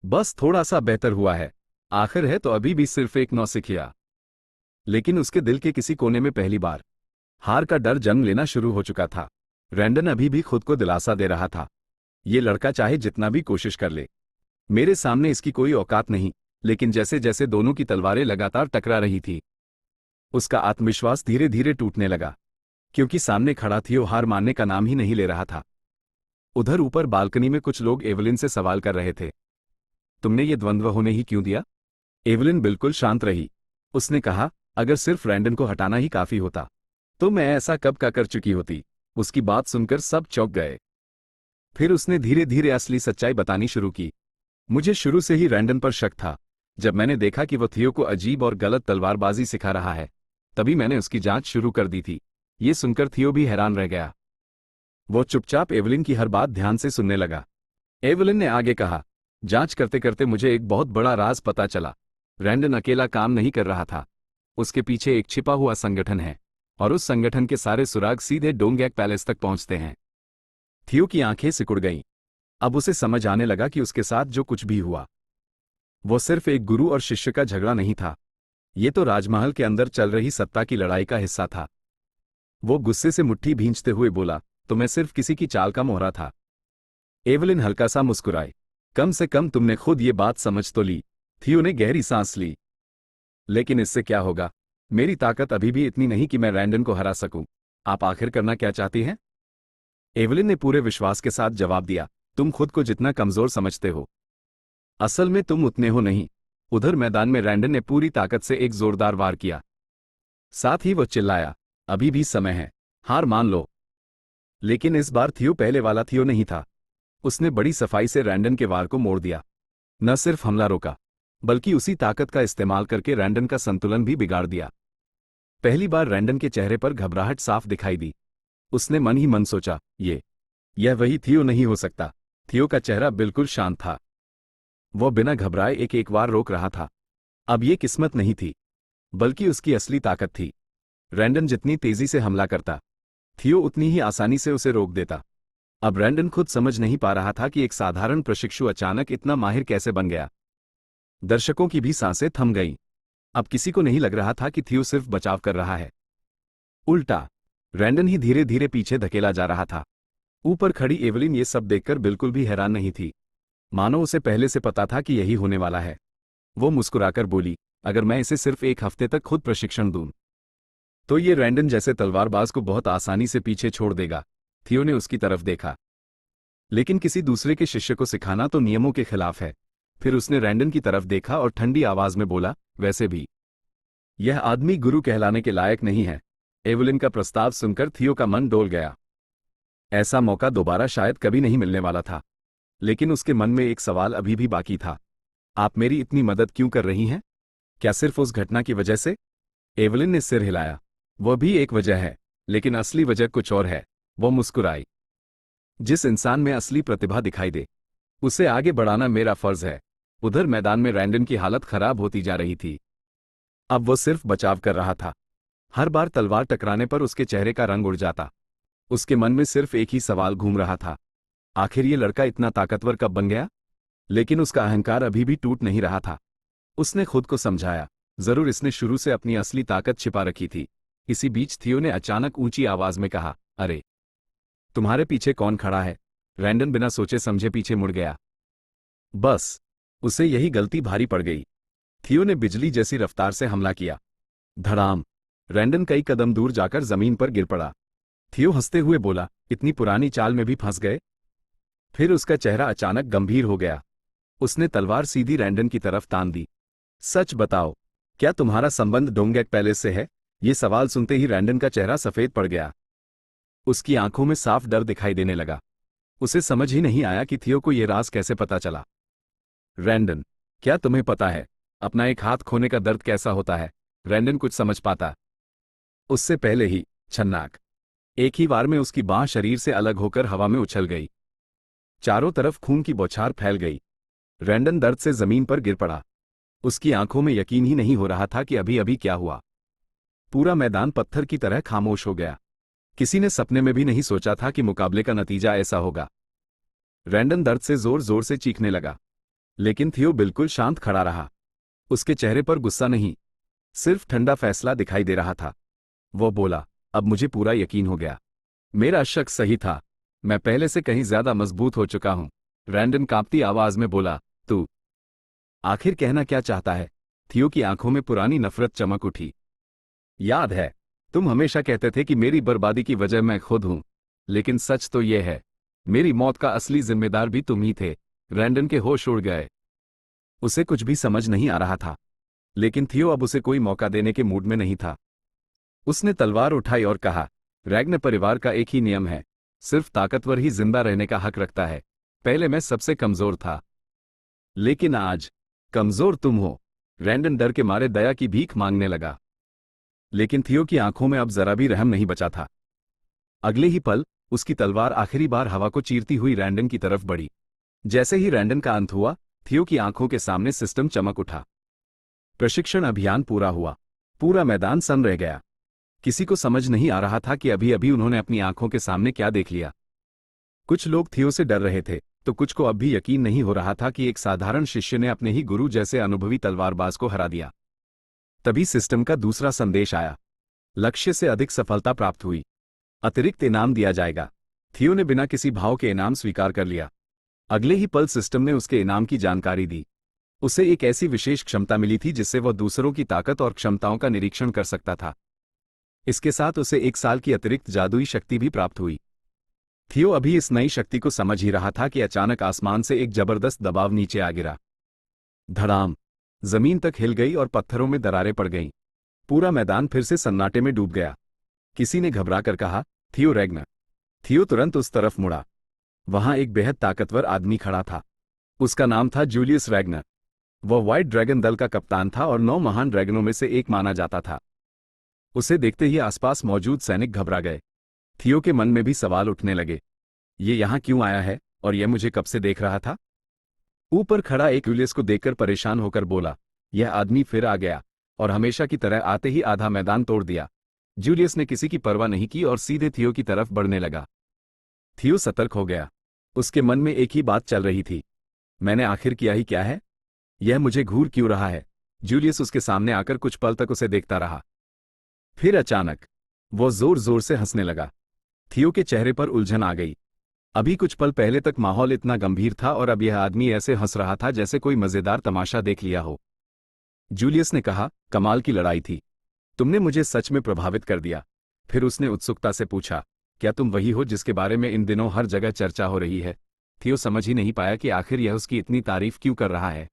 बस थोड़ा सा बेहतर हुआ है, आखिर है तो अभी भी सिर्फ एक नौसिखिया। लेकिन उसके दिल के किसी कोने में पहली बार हार का डर जन्म लेना शुरू हो चुका था। रैंडन अभी भी खुद को दिलासा दे रहा था, ये लड़का चाहे जितना भी कोशिश कर ले, मेरे सामने इसकी कोई औकात नहीं। लेकिन जैसे जैसे दोनों की तलवारें लगातार टकरा रही थी, उसका आत्मविश्वास धीरे धीरे टूटने लगा, क्योंकि सामने खड़ा थियो हार मानने का नाम ही नहीं ले रहा था। उधर ऊपर बालकनी में कुछ लोग एवलिन से सवाल कर रहे थे, तुमने ये द्वंद्व होने ही क्यों दिया? एवलिन बिल्कुल शांत रही। उसने कहा, अगर सिर्फ रैंडन को हटाना ही काफी होता तो मैं ऐसा कब का कर चुकी होती। उसकी बात सुनकर सब चौंक गए। फिर उसने धीरे धीरे असली सच्चाई बतानी शुरू की। मुझे शुरू से ही रैंडन पर शक था। जब मैंने देखा कि वो थियो को अजीब और गलत तलवारबाजी सिखा रहा है, तभी मैंने उसकी जांच शुरू कर दी थी। ये सुनकर थियो भी हैरान रह गया। वो चुपचाप एवलिन की हर बात ध्यान से सुनने लगा। एवलिन ने आगे कहा, जांच करते करते मुझे एक बहुत बड़ा राज पता चला। रैंडन अकेला काम नहीं कर रहा था। उसके पीछे एक छिपा हुआ संगठन है, और उस संगठन के सारे सुराग सीधे डोंगैक पैलेस तक पहुंचते हैं। थियो की आंखें सिकुड़ गईं। अब उसे समझ आने लगा कि उसके साथ जो कुछ भी हुआ, वो सिर्फ एक गुरु और शिष्य का झगड़ा नहीं था। ये तो राजमहल के अंदर चल रही सत्ता की लड़ाई का हिस्सा था। वो गुस्से से मुट्ठी भींचते हुए बोला, तो मैं सिर्फ किसी की चाल का मोहरा था। एवलिन हल्का सा मुस्कुराई। कम से कम तुमने खुद ये बात समझ तो ली। थियो ने गहरी सांस ली। लेकिन इससे क्या होगा? मेरी ताकत अभी भी इतनी नहीं कि मैं रैंडन को हरा सकूं। आप आखिर करना क्या चाहती हैं? एवलिन ने पूरे विश्वास के साथ जवाब दिया, तुम खुद को जितना कमजोर समझते हो, असल में तुम उतने हो नहीं। उधर मैदान में रैंडन ने पूरी ताकत से एक जोरदार वार किया। साथ ही वो चिल्लाया, अभी भी समय है, हार मान लो। लेकिन इस बार थियो पहले वाला थियो नहीं था। उसने बड़ी सफाई से रैंडन के वार को मोड़ दिया। न सिर्फ हमला रोका, बल्कि उसी ताकत का इस्तेमाल करके रैंडन का संतुलन भी बिगाड़ दिया। पहली बार रैंडन के चेहरे पर घबराहट साफ दिखाई दी। उसने मन ही मन सोचा, यह वही थियो नहीं हो सकता। थियो का चेहरा बिल्कुल शांत था। वो बिना घबराए एक एक वार रोक रहा था। अब ये किस्मत नहीं थी, बल्कि उसकी असली ताकत थी। रैंडन जितनी तेजी से हमला करता, थियो उतनी ही आसानी से उसे रोक देता। अब रैंडन खुद समझ नहीं पा रहा था कि एक साधारण प्रशिक्षु अचानक इतना माहिर कैसे बन गया। दर्शकों की भी सांसें थम गईं। अब किसी को नहीं लग रहा था कि थियो सिर्फ बचाव कर रहा है। उल्टा, रैंडन ही धीरे धीरे पीछे धकेला जा रहा था। ऊपर खड़ी एवलिन ये सब देखकर बिल्कुल भी हैरान नहीं थी। मानो उसे पहले से पता था कि यही होने वाला है। वो मुस्कुराकर बोली, अगर मैं इसे सिर्फ एक हफ्ते तक खुद प्रशिक्षण दूं, तो ये रैंडन जैसे तलवारबाज को बहुत आसानी से पीछे छोड़ देगा। थियो ने उसकी तरफ देखा। लेकिन किसी दूसरे के शिष्य को सिखाना तो नियमों के खिलाफ है। फिर उसने रैंडन की तरफ देखा और ठंडी आवाज में बोला, वैसे भी यह आदमी गुरु कहलाने के लायक नहीं है। एवलिन का प्रस्ताव सुनकर थियो का मन डोल गया। ऐसा मौका दोबारा शायद कभी नहीं मिलने वाला था। लेकिन उसके मन में एक सवाल अभी भी बाकी था, आप मेरी इतनी मदद क्यों कर रही हैं? क्या सिर्फ उस घटना की वजह से? एवलिन ने सिर हिलाया। वह भी एक वजह है, लेकिन असली वजह कुछ और है। वो मुस्कुराई। जिस इंसान में असली प्रतिभा दिखाई दे, उसे आगे बढ़ाना मेरा फर्ज है। उधर मैदान में रैंडन की हालत खराब होती जा रही थी। अब वो सिर्फ बचाव कर रहा था। हर बार तलवार टकराने पर उसके चेहरे का रंग उड़ जाता। उसके मन में सिर्फ एक ही सवाल घूम रहा था, आखिर ये लड़का इतना ताकतवर कब बन गया? लेकिन उसका अहंकार अभी भी टूट नहीं रहा था। उसने खुद को समझाया, जरूर इसने शुरू से अपनी असली ताकत छिपा रखी थी। इसी बीच थियो ने अचानक ऊंची आवाज में कहा, अरे, तुम्हारे पीछे कौन खड़ा है? रैंडन बिना सोचे समझे पीछे मुड़ गया। बस उसे यही गलती भारी पड़ गई। थियो ने बिजली जैसी रफ्तार से हमला किया। धड़ाम! रैंडन कई कदम दूर जाकर जमीन पर गिर पड़ा। थियो हंसते हुए बोला, इतनी पुरानी चाल में भी फंस गए? फिर उसका चेहरा अचानक गंभीर हो गया। उसने तलवार सीधी रैंडन की तरफ तान दी। सच बताओ, क्या तुम्हारा संबंध डोंगैक पैलेस से है? ये सवाल सुनते ही रैंडन का चेहरा सफेद पड़ गया। उसकी आंखों में साफ डर दिखाई देने लगा। उसे समझ ही नहीं आया कि थियो को यह राज कैसे पता चला। रैंडन, क्या तुम्हें पता है अपना एक हाथ खोने का दर्द कैसा होता है? रैंडन कुछ समझ पाता उससे पहले ही छन्नाक एक ही वार में उसकी बांह शरीर से अलग होकर हवा में उछल गई। चारों तरफ खून की बौछार फैल गई। रैंडन दर्द से जमीन पर गिर पड़ा। उसकी आंखों में यकीन ही नहीं हो रहा था कि अभी अभी क्या हुआ। पूरा मैदान पत्थर की तरह खामोश हो गया। किसी ने सपने में भी नहीं सोचा था कि मुकाबले का नतीजा ऐसा होगा। रैंडन दर्द से जोर जोर से चीखने लगा, लेकिन थियो बिल्कुल शांत खड़ा रहा। उसके चेहरे पर गुस्सा नहीं, सिर्फ ठंडा फैसला दिखाई दे रहा था। वो बोला, अब मुझे पूरा यकीन हो गया। मेरा शक सही था। मैं पहले से कहीं ज्यादा मजबूत हो चुका हूं। रैंडन कांपती आवाज में बोला, तू आखिर कहना क्या चाहता है? थियो की आंखों में पुरानी नफरत चमक उठी। याद है, तुम हमेशा कहते थे कि मेरी बर्बादी की वजह मैं खुद हूं। लेकिन सच तो यह है, मेरी मौत का असली जिम्मेदार भी तुम ही थे। रैंडन के होश उड़ गए। उसे कुछ भी समझ नहीं आ रहा था, लेकिन थियो अब उसे कोई मौका देने के मूड में नहीं था। उसने तलवार उठाई और कहा, रैग्न परिवार का एक ही नियम है, सिर्फ ताकतवर ही जिंदा रहने का हक रखता है। पहले मैं सबसे कमजोर था, लेकिन आज कमजोर तुम हो। रैंडन डर के मारे दया की भीख मांगने लगा। लेकिन थियो की आंखों में अब जरा भी रहम नहीं बचा था। अगले ही पल उसकी तलवार आखिरी बार हवा को चीरती हुई रैंडन की तरफ बढ़ी। जैसे ही रैंडन का अंत हुआ, थियो की आंखों के सामने सिस्टम चमक उठा। प्रशिक्षण अभियान पूरा हुआ। पूरा मैदान सन्न रह गया। किसी को समझ नहीं आ रहा था कि अभी अभी उन्होंने अपनी आंखों के सामने क्या देख लिया। कुछ लोग थियो से डर रहे थे, तो कुछ को अब भी यकीन नहीं हो रहा था कि एक साधारण शिष्य ने अपने ही गुरु जैसे अनुभवी तलवारबाज को हरा दिया। तभी सिस्टम का दूसरा संदेश आया। लक्ष्य से अधिक सफलता प्राप्त हुई। अतिरिक्त इनाम दिया जाएगा। थियो ने बिना किसी भाव के इनाम स्वीकार कर लिया। अगले ही पल सिस्टम ने उसके इनाम की जानकारी दी। उसे एक ऐसी विशेष क्षमता मिली थी जिससे वह दूसरों की ताकत और क्षमताओं का निरीक्षण कर सकता था। इसके साथ उसे 1 साल की अतिरिक्त जादुई शक्ति भी प्राप्त हुई। थियो अभी इस नई शक्ति को समझ ही रहा था कि अचानक आसमान से एक जबरदस्त दबाव नीचे आ गिरा। धड़ाम! जमीन तक हिल गई और पत्थरों में दरारें पड़ गईं। पूरा मैदान फिर से सन्नाटे में डूब गया। किसी ने घबराकर कहा, थियो रैग्नर। थियो तुरंत उस तरफ मुड़ा। वहां एक बेहद ताकतवर आदमी खड़ा था। उसका नाम था जूलियस रैग्नर। वह व्हाइट ड्रैगन दल का कप्तान था और 9 महान ड्रैगनों में से एक माना जाता था। उसे देखते ही आसपास मौजूद सैनिक घबरा गए। थियो के मन में भी सवाल उठने लगे। ये यहां क्यों आया है और यह मुझे कब से देख रहा था? ऊपर खड़ा एक जूलियस को देखकर परेशान होकर बोला, यह आदमी फिर आ गया और हमेशा की तरह आते ही आधा मैदान तोड़ दिया। जूलियस ने किसी की परवाह नहीं की और सीधे थियो की तरफ बढ़ने लगा। थियो सतर्क हो गया। उसके मन में एक ही बात चल रही थी, मैंने आखिर किया ही क्या है? यह मुझे घूर क्यों रहा है? जूलियस उसके सामने आकर कुछ पल तक उसे देखता रहा। फिर अचानक वो जोर जोर से हंसने लगा। थियो के चेहरे पर उलझन आ गई। अभी कुछ पल पहले तक माहौल इतना गंभीर था और अब यह आदमी ऐसे हंस रहा था जैसे कोई मजेदार तमाशा देख लिया हो। जूलियस ने कहा, कमाल की लड़ाई थी। तुमने मुझे सच में प्रभावित कर दिया। फिर उसने उत्सुकता से पूछा, क्या तुम वही हो जिसके बारे में इन दिनों हर जगह चर्चा हो रही है? थियो समझ ही नहीं पाया कि आखिर यह उसकी इतनी तारीफ क्यों कर रहा है।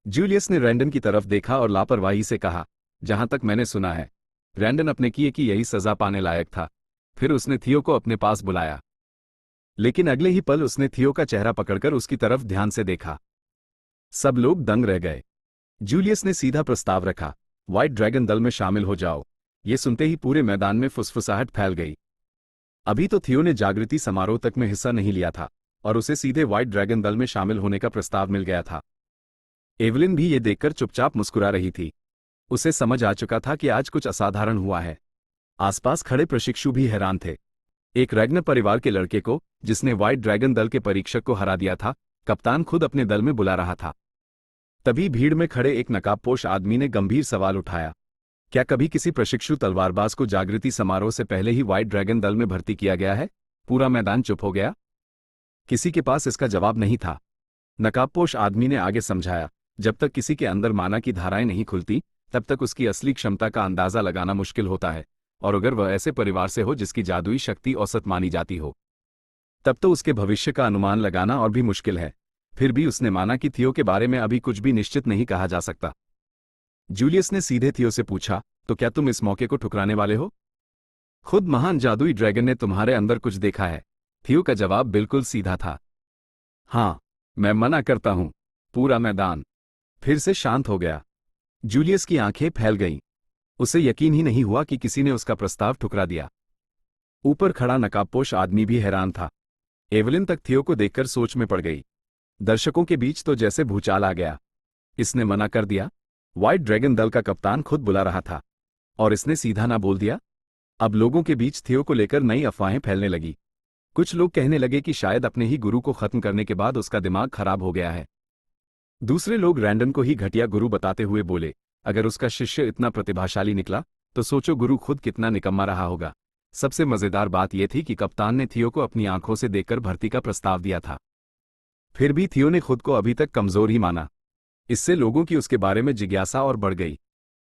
जूलियस ने रैंडन की तरफ देखा और लापरवाही से कहा, जहां तक मैंने सुना है, रैंडन अपने किए की यही सजा पाने लायक था। फिर उसने थियो को अपने पास बुलाया। लेकिन अगले ही पल उसने थियो का चेहरा पकड़कर उसकी तरफ ध्यान से देखा। सब लोग दंग रह गए। जूलियस ने सीधा प्रस्ताव रखा, व्हाइट ड्रैगन दल में शामिल हो जाओ। ये सुनते ही पूरे मैदान में फुसफुसाहट फैल गई। अभी तो थियो ने जागृति समारोह तक में हिस्सा नहीं लिया था और उसे सीधे व्हाइट ड्रैगन दल में शामिल होने का प्रस्ताव मिल गया था। एवलिन भी ये देखकर चुपचाप मुस्कुरा रही थी। उसे समझ आ चुका था कि आज कुछ असाधारण हुआ है। आसपास खड़े प्रशिक्षु भी हैरान थे। एक रैग्नर परिवार के लड़के को, जिसने व्हाइट ड्रैगन दल के परीक्षक को हरा दिया था, कप्तान खुद अपने दल में बुला रहा था। तभी भीड़ में खड़े एक नकाबपोश आदमी ने गंभीर सवाल उठाया, क्या कभी किसी प्रशिक्षु तलवारबाज को जागृति समारोह से पहले ही व्हाइट ड्रैगन दल में भर्ती किया गया है? पूरा मैदान चुप हो गया। किसी के पास इसका जवाब नहीं था। नकाबपोश आदमी ने आगे समझाया, जब तक किसी के अंदर माना की धाराएं नहीं खुलती, तब तक उसकी असली क्षमता का अंदाजा लगाना मुश्किल होता है, और अगर वह ऐसे परिवार से हो जिसकी जादुई शक्ति औसत मानी जाती हो, तब तो उसके भविष्य का अनुमान लगाना और भी मुश्किल है। फिर भी उसने माना कि थियो के बारे में अभी कुछ भी निश्चित नहीं कहा जा सकता। जूलियस ने सीधे थियो से पूछा, तो क्या तुम इस मौके को ठुकराने वाले हो? खुद महान जादुई ड्रैगन ने तुम्हारे अंदर कुछ देखा है। थियो का जवाब बिल्कुल सीधा था, हाँ, मैं मना करता हूं। पूरा मैदान फिर से शांत हो गया। जूलियस की आंखें फैल गईं। उसे यकीन ही नहीं हुआ कि किसी ने उसका प्रस्ताव ठुकरा दिया। ऊपर खड़ा नकाबपोश आदमी भी हैरान था। एवलिन तक थियो को देखकर सोच में पड़ गई। दर्शकों के बीच तो जैसे भूचाल आ गया। इसने मना कर दिया। व्हाइट ड्रैगन दल का कप्तान खुद बुला रहा था और इसने सीधा ना बोल दिया। अब लोगों के बीच थियो को लेकर नई अफवाहें फैलने लगी। कुछ लोग कहने लगे कि शायद अपने ही गुरु को खत्म करने के बाद उसका दिमाग खराब हो गया है। दूसरे लोग रैंडन को ही घटिया गुरु बताते हुए बोले, अगर उसका शिष्य इतना प्रतिभाशाली निकला तो सोचो गुरु खुद कितना निकम्मा रहा होगा। सबसे मजेदार बात यह थी कि कप्तान ने थियो को अपनी आंखों से देखकर भर्ती का प्रस्ताव दिया था। फिर भी थियो ने खुद को अभी तक कमजोर ही माना। इससे लोगों की उसके बारे में जिज्ञासा और बढ़ गई।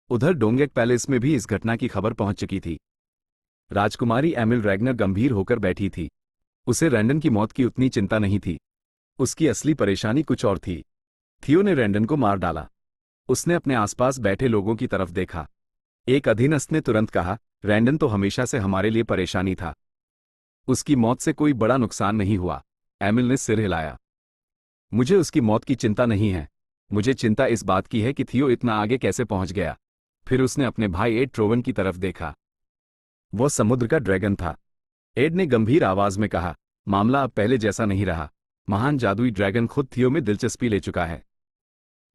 उधर डोंगेक पैलेस में भी इस घटना की खबर पहुंच चुकी थी। राजकुमारी एमिल रैग्नर गंभीर होकर बैठी थी। उसे रैंडन की मौत की उतनी चिंता नहीं थी। उसकी असली परेशानी कुछ और थी। थियो ने रैंडन को मार डाला। उसने अपने आसपास बैठे लोगों की तरफ देखा। एक अधीनस्थ ने तुरंत कहा, रैंडन तो हमेशा से हमारे लिए परेशानी था। उसकी मौत से कोई बड़ा नुकसान नहीं हुआ। एमिल ने सिर हिलाया। मुझे उसकी मौत की चिंता नहीं है। मुझे चिंता इस बात की है कि थियो इतना आगे कैसे पहुंच गया। फिर उसने अपने भाई एड ट्रोवन की तरफ देखा। वो समुद्र का ड्रैगन था। एड ने गंभीर आवाज में कहा, मामला अब पहले जैसा नहीं रहा। महान जादुई ड्रैगन खुद थियो में दिलचस्पी ले चुका है।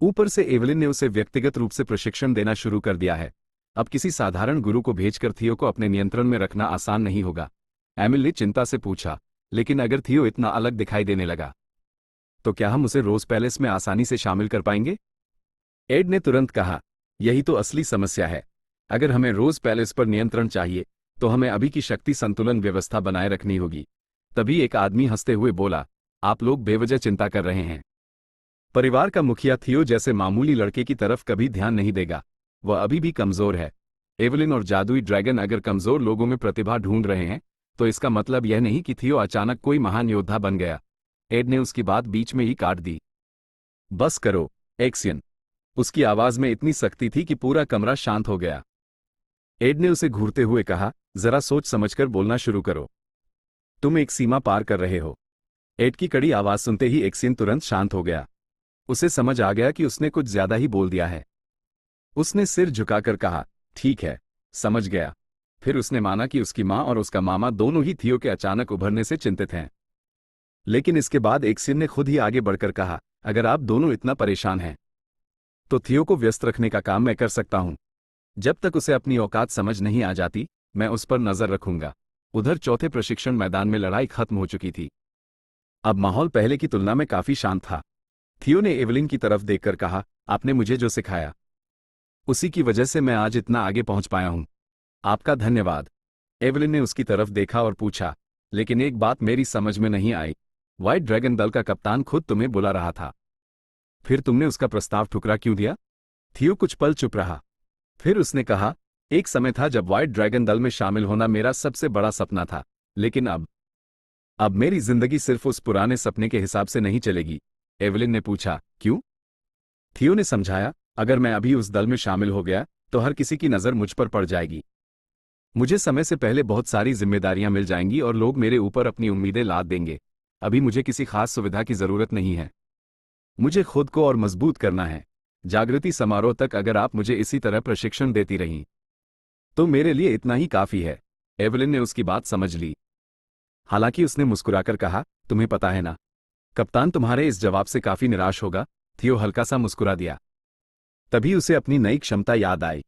ऊपर से एवलिन ने उसे व्यक्तिगत रूप से प्रशिक्षण देना शुरू कर दिया है। अब किसी साधारण गुरु को भेजकर थियो को अपने नियंत्रण में रखना आसान नहीं होगा। एमिल ने चिंता से पूछा, लेकिन अगर थियो इतना अलग दिखाई देने लगा तो क्या हम उसे रोज पैलेस में आसानी से शामिल कर पाएंगे? एड ने तुरंत कहा, यही तो असली समस्या है। अगर हमें रोज पैलेस पर नियंत्रण चाहिए तो हमें अभी की शक्ति संतुलन व्यवस्था बनाए रखनी होगी। तभी एक आदमी हंसते हुए बोला, आप लोग बेवजह चिंता कर रहे हैं। परिवार का मुखिया थियो जैसे मामूली लड़के की तरफ कभी ध्यान नहीं देगा। वह अभी भी कमजोर है। एवलिन और जादुई ड्रैगन अगर कमजोर लोगों में प्रतिभा ढूंढ रहे हैं तो इसका मतलब यह नहीं कि थियो अचानक कोई महान योद्धा बन गया। एड ने उसकी बात बीच में ही काट दी। बस करो, एक्सियन। उसकी आवाज में इतनी सख्ती थी कि पूरा कमरा शांत हो गया। एड ने उसे घूरते हुए कहा, जरा सोच समझकर बोलना शुरू करो। तुम एक सीमा पार कर रहे हो। एड की कड़ी आवाज सुनते ही एक्सियन तुरंत शांत हो गया। उसे समझ आ गया कि उसने कुछ ज्यादा ही बोल दिया है। उसने सिर झुकाकर कहा, ठीक है, समझ गया। फिर उसने माना कि उसकी मां और उसका मामा दोनों ही थियो के अचानक उभरने से चिंतित हैं। लेकिन इसके बाद एक्सियन ने खुद ही आगे बढ़कर कहा, अगर आप दोनों इतना परेशान हैं तो थियो को व्यस्त रखने का काम मैं कर सकता हूं। जब तक उसे अपनी औकात समझ नहीं आ जाती मैं उस पर नजर रखूंगा। उधर चौथे प्रशिक्षण मैदान में लड़ाई खत्म हो चुकी थी। अब माहौल पहले की तुलना में काफी शांत था। थियो ने एवलिन की तरफ देखकर कहा, आपने मुझे जो सिखाया उसी की वजह से मैं आज इतना आगे पहुंच पाया हूं। आपका धन्यवाद। एवलिन ने उसकी तरफ देखा और पूछा, लेकिन एक बात मेरी समझ में नहीं आई। व्हाइट ड्रैगन दल का कप्तान खुद तुम्हें बुला रहा था, फिर तुमने उसका प्रस्ताव ठुकरा क्यों दिया? थियो कुछ पल चुप रहा। फिर उसने कहा, एक समय था जब व्हाइट ड्रैगन दल में शामिल होना मेरा सबसे बड़ा सपना था, लेकिन अब मेरी जिंदगी सिर्फ उस पुराने सपने के हिसाब से नहीं चलेगी। एवलिन ने पूछा, क्यों? थियो ने समझाया, अगर मैं अभी उस दल में शामिल हो गया तो हर किसी की नजर मुझ पर पड़ जाएगी। मुझे समय से पहले बहुत सारी जिम्मेदारियां मिल जाएंगी और लोग मेरे ऊपर अपनी उम्मीदें लाद देंगे। अभी मुझे किसी खास सुविधा की जरूरत नहीं है। मुझे खुद को और मजबूत करना है। जागृति समारोह तक अगर आप मुझे इसी तरह प्रशिक्षण देती रहीं तो मेरे लिए इतना ही काफी है। एवलिन ने उसकी बात समझ ली। हालांकि उसने मुस्कुराकर कहा, तुम्हें पता है ना, कप्तान तुम्हारे इस जवाब से काफी निराश होगा। थियो हल्का सा मुस्कुरा दिया। तभी उसे अपनी नई क्षमता याद आई,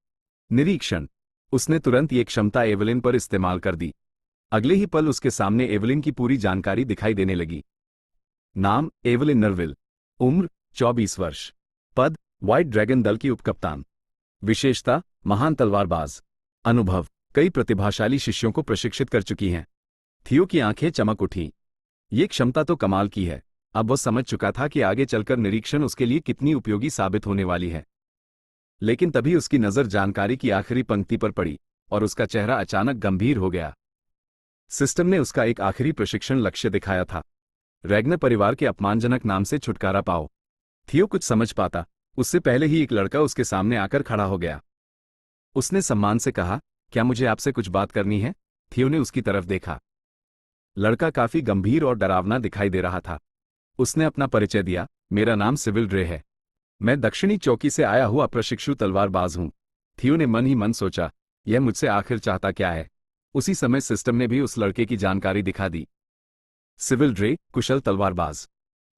निरीक्षण। उसने तुरंत ये क्षमता एवलिन पर इस्तेमाल कर दी। अगले ही पल उसके सामने एवलिन की पूरी जानकारी दिखाई देने लगी। नाम, एवलिन नरविल। उम्र, 24 वर्ष। पद, व्हाइट ड्रैगन दल की उपकप्तान। विशेषता, महान तलवारबाज। अनुभव, कई प्रतिभाशाली शिष्यों को प्रशिक्षित कर चुकी हैं। थियो की आंखें चमक उठीं। ये क्षमता तो कमाल की है। अब वो समझ चुका था कि आगे चलकर निरीक्षण उसके लिए कितनी उपयोगी साबित होने वाली है। लेकिन तभी उसकी नजर जानकारी की आखिरी पंक्ति पर पड़ी और उसका चेहरा अचानक गंभीर हो गया। सिस्टम ने उसका एक आखिरी प्रशिक्षण लक्ष्य दिखाया था, रैग्नर परिवार के अपमानजनक नाम से छुटकारा पाओ। थियो कुछ समझ पाता उससे पहले ही एक लड़का उसके सामने आकर खड़ा हो गया। उसने सम्मान से कहा, क्या मुझे आपसे कुछ बात करनी है? थियो ने उसकी तरफ देखा। लड़का काफी गंभीर और डरावना दिखाई दे रहा था। उसने अपना परिचय दिया, मेरा नाम सिविल ड्रे है। मैं दक्षिणी चौकी से आया हुआ प्रशिक्षु तलवारबाज हूं। थियो ने मन ही मन सोचा, यह मुझसे आखिर चाहता क्या है? उसी समय सिस्टम ने भी उस लड़के की जानकारी दिखा दी। सिविल ड्रे, कुशल तलवारबाज।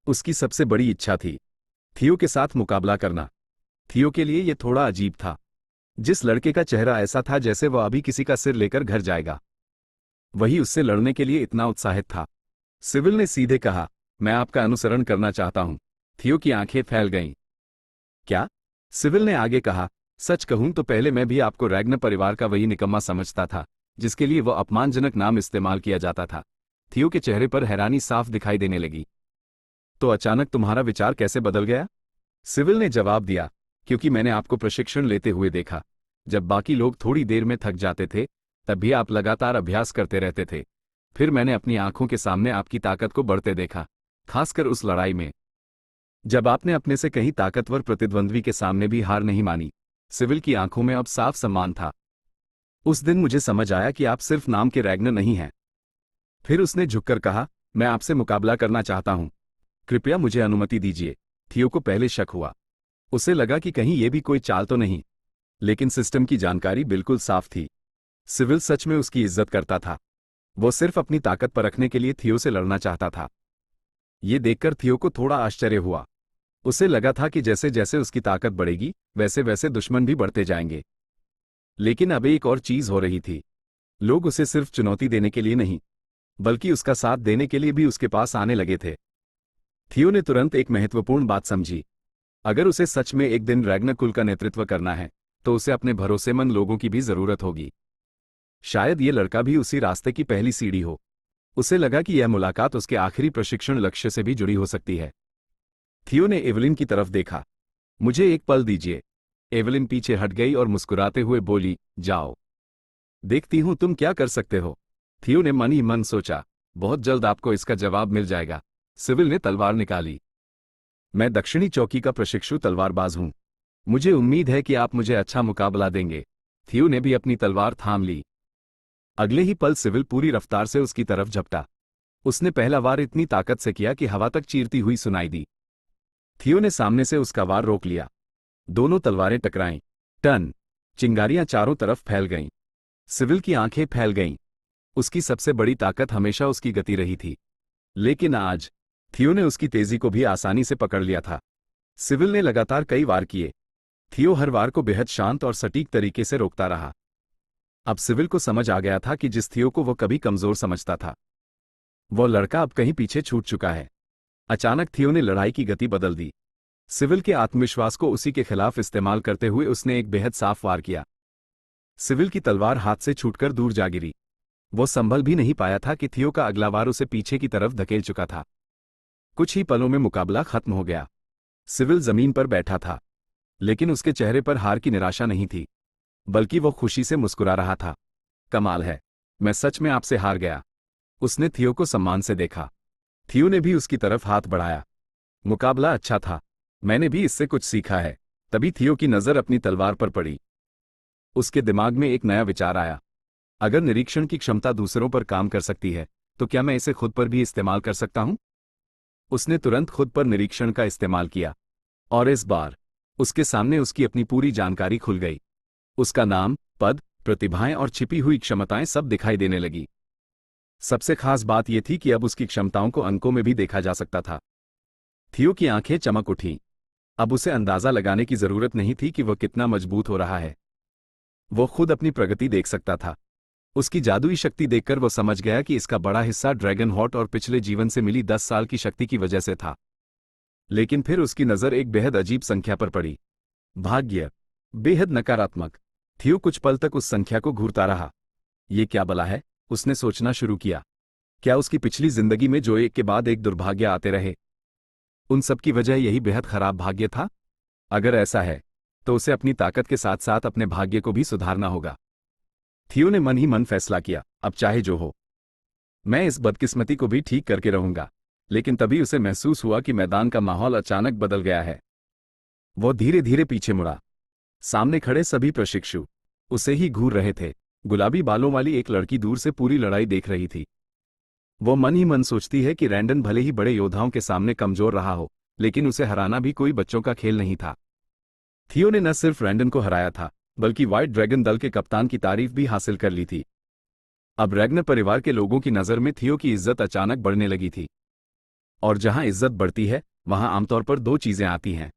उसकी सबसे बड़ी इच्छा थी थियो के साथ मुकाबला करना। थियो के लिए यह थोड़ा अजीब था। जिस लड़के का चेहरा ऐसा था जैसे वह अभी किसी का सिर लेकर घर जाएगा, वही उससे लड़ने के लिए इतना उत्साहित था। सिविल ने सीधे कहा, मैं आपका अनुसरण करना चाहता हूं। थियो की आंखें फैल गईं। क्या? सिविल ने आगे कहा, सच कहूं तो पहले मैं भी आपको रैग्नर परिवार का वही निकम्मा समझता था जिसके लिए वह अपमानजनक नाम इस्तेमाल किया जाता था। थियो के चेहरे पर हैरानी साफ दिखाई देने लगी। तो अचानक तुम्हारा विचार कैसे बदल गया? सिविल ने जवाब दिया, क्योंकि मैंने आपको प्रशिक्षण लेते हुए देखा। जब बाकी लोग थोड़ी देर में थक जाते थे तब भी आप लगातार अभ्यास करते रहते थे। फिर मैंने अपनी आंखों के सामने आपकी ताकत को बढ़ते देखा, खासकर उस लड़ाई में जब आपने अपने से कहीं ताकतवर प्रतिद्वंद्वी के सामने भी हार नहीं मानी। सिविल की आंखों में अब साफ सम्मान था। उस दिन मुझे समझ आया कि आप सिर्फ नाम के रैग्नर नहीं हैं। फिर उसने झुककर कहा, मैं आपसे मुकाबला करना चाहता हूं। कृपया मुझे अनुमति दीजिए। थियो को पहले शक हुआ। उसे लगा कि कहीं ये भी कोई चाल तो नहीं। लेकिन सिस्टम की जानकारी बिल्कुल साफ थी। सिविल सच में उसकी इज्जत करता था। वो सिर्फ अपनी ताकत परखने के लिए थियो से लड़ना चाहता था। ये देखकर थियो को थोड़ा आश्चर्य हुआ। उसे लगा था कि जैसे जैसे उसकी ताकत बढ़ेगी वैसे वैसे दुश्मन भी बढ़ते जाएंगे। लेकिन अब एक और चीज हो रही थी। लोग उसे सिर्फ चुनौती देने के लिए नहीं, बल्कि उसका साथ देने के लिए भी उसके पास आने लगे थे। थियो ने तुरंत एक महत्वपूर्ण बात समझी। अगर उसे सच में एक दिन रैग्नर कुल का नेतृत्व करना है तो उसे अपने भरोसेमंद लोगों की भी जरूरत होगी। शायद ये लड़का भी उसी रास्ते की पहली सीढ़ी हो। उसे लगा कि यह मुलाकात उसके आखिरी प्रशिक्षण लक्ष्य से भी जुड़ी हो सकती है। थियो ने एवलिन की तरफ देखा। मुझे एक पल दीजिए। एवलिन पीछे हट गई और मुस्कुराते हुए बोली, जाओ, देखती हूं तुम क्या कर सकते हो। थियो ने मन ही मन सोचा, बहुत जल्द आपको इसका जवाब मिल जाएगा। सिविल ने तलवार निकाली। मैं दक्षिणी चौकी का प्रशिक्षु तलवारबाज हूं। मुझे उम्मीद है कि आप मुझे अच्छा मुकाबला देंगे। थियो ने भी अपनी तलवार थाम ली। अगले ही पल सिविल पूरी रफ्तार से उसकी तरफ झपटा। उसने पहला वार इतनी ताकत से किया कि हवा तक चीरती हुई सुनाई दी। थियो ने सामने से उसका वार रोक लिया। दोनों तलवारें टकराईं। टन। चिंगारियां चारों तरफ फैल गईं। सिविल की आंखें फैल गईं। उसकी सबसे बड़ी ताकत हमेशा उसकी गति रही थी, लेकिन आज थियो ने उसकी तेजी को भी आसानी से पकड़ लिया था। सिविल ने लगातार कई वार किए। थियो हर वार को बेहद शांत और सटीक तरीके से रोकता रहा। अब सिविल को समझ आ गया था कि जिस थियो को वो कभी कमजोर समझता था, वो लड़का अब कहीं पीछे छूट चुका है। अचानक थियो ने लड़ाई की गति बदल दी। सिविल के आत्मविश्वास को उसी के खिलाफ इस्तेमाल करते हुए उसने एक बेहद साफ वार किया। सिविल की तलवार हाथ से छूटकर दूर जा गिरी। वो संभल भी नहीं पाया था कि थियो का अगला वार उसे पीछे की तरफ धकेल चुका था। कुछ ही पलों में मुकाबला खत्म हो गया। सिविल जमीन पर बैठा था, लेकिन उसके चेहरे पर हार की निराशा नहीं थी, बल्कि वो खुशी से मुस्कुरा रहा था। कमाल है, मैं सच में आपसे हार गया। उसने थियो को सम्मान से देखा। थियो ने भी उसकी तरफ हाथ बढ़ाया। मुकाबला अच्छा था, मैंने भी इससे कुछ सीखा है। तभी थियो की नजर अपनी तलवार पर पड़ी। उसके दिमाग में एक नया विचार आया। अगर निरीक्षण की क्षमता दूसरों पर काम कर सकती है, तो क्या मैं इसे खुद पर भी इस्तेमाल कर सकता हूं? उसने तुरंत खुद पर निरीक्षण का इस्तेमाल किया, और इस बार उसके सामने उसकी अपनी पूरी जानकारी खुल गई। उसका नाम, पद, प्रतिभाएं और छिपी हुई क्षमताएं सब दिखाई देने लगी। सबसे खास बात यह थी कि अब उसकी क्षमताओं को अंकों में भी देखा जा सकता था। थियो की आंखें चमक उठीं। अब उसे अंदाजा लगाने की जरूरत नहीं थी कि वह कितना मजबूत हो रहा है। वो खुद अपनी प्रगति देख सकता था। उसकी जादुई शक्ति देखकर वो समझ गया कि इसका बड़ा हिस्सा ड्रैगन हॉर्ट और पिछले जीवन से मिली 10 साल की शक्ति की वजह से था। लेकिन फिर उसकी नजर एक बेहद अजीब संख्या पर पड़ी। भाग्य। बेहद नकारात्मक। थियो कुछ पल तक उस संख्या को घूरता रहा। ये क्या बला है, उसने सोचना शुरू किया। क्या उसकी पिछली जिंदगी में जो एक के बाद एक दुर्भाग्य आते रहे, उन सब की वजह यही बेहद खराब भाग्य था? अगर ऐसा है तो उसे अपनी ताकत के साथ साथ अपने भाग्य को भी सुधारना होगा। थियो ने मन ही मन फैसला किया, अब चाहे जो हो, मैं इस बदकिस्मती को भी ठीक करके रहूंगा। लेकिन तभी उसे महसूस हुआ कि मैदान का माहौल अचानक बदल गया है। वो धीरे धीरे पीछे मुड़ा। सामने खड़े सभी प्रशिक्षु उसे ही घूर रहे थे। गुलाबी बालों वाली एक लड़की दूर से पूरी लड़ाई देख रही थी। वो मन ही मन सोचती है कि रैंडन भले ही बड़े योद्धाओं के सामने कमजोर रहा हो, लेकिन उसे हराना भी कोई बच्चों का खेल नहीं था। थियो ने न सिर्फ रैंडन को हराया था, बल्कि व्हाइट ड्रैगन दल के कप्तान की तारीफ भी हासिल कर ली थी। अब रैग्नर परिवार के लोगों की नज़र में थियो की इज्जत अचानक बढ़ने लगी थी। और जहां इज्जत बढ़ती है, वहां आमतौर पर दो चीजें आती हैं,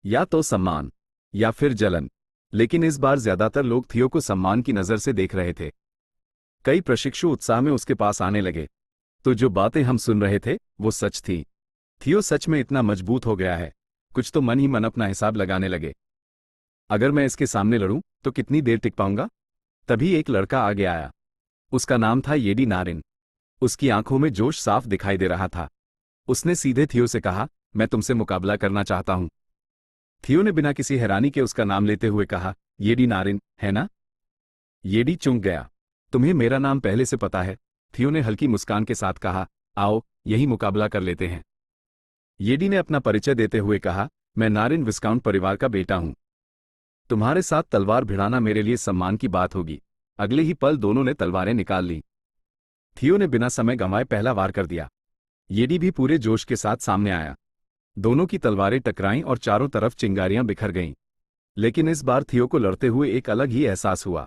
या तो सम्मान या फिर जलन। लेकिन इस बार ज्यादातर लोग थियो को सम्मान की नज़र से देख रहे थे। कई प्रशिक्षु उत्साह में उसके पास आने लगे। तो जो बातें हम सुन रहे थे वो सच थी। थियो सच में इतना मजबूत हो गया है। कुछ तो मन ही मन अपना हिसाब लगाने लगे। अगर मैं इसके सामने लड़ूं तो कितनी देर टिक पाऊंगा? तभी एक लड़का आगे आया। उसका नाम था येडी नारिन। उसकी आंखों में जोश साफ दिखाई दे रहा था। उसने सीधे थियो से कहा, मैं तुमसे मुकाबला करना चाहता हूं। थियो ने बिना किसी हैरानी के उसका नाम लेते हुए कहा, येडी नारिन, है ना? येडी चौंक गया। तुम्हें मेरा नाम पहले से पता है? थियो ने हल्की मुस्कान के साथ कहा, आओ यही मुकाबला कर लेते हैं। येडी ने अपना परिचय देते हुए कहा, मैं नारिन विस्काउंट परिवार का बेटा हूं। तुम्हारे साथ तलवार भिड़ाना मेरे लिए सम्मान की बात होगी। अगले ही पल दोनों ने तलवारें निकाल ली। थियो ने बिना समय गंवाए पहला वार कर दिया। येडी भी पूरे जोश के साथ सामने आया। दोनों की तलवारें टकराईं और चारों तरफ चिंगारियां बिखर गईं। लेकिन इस बार थियो को लड़ते हुए एक अलग ही एहसास हुआ।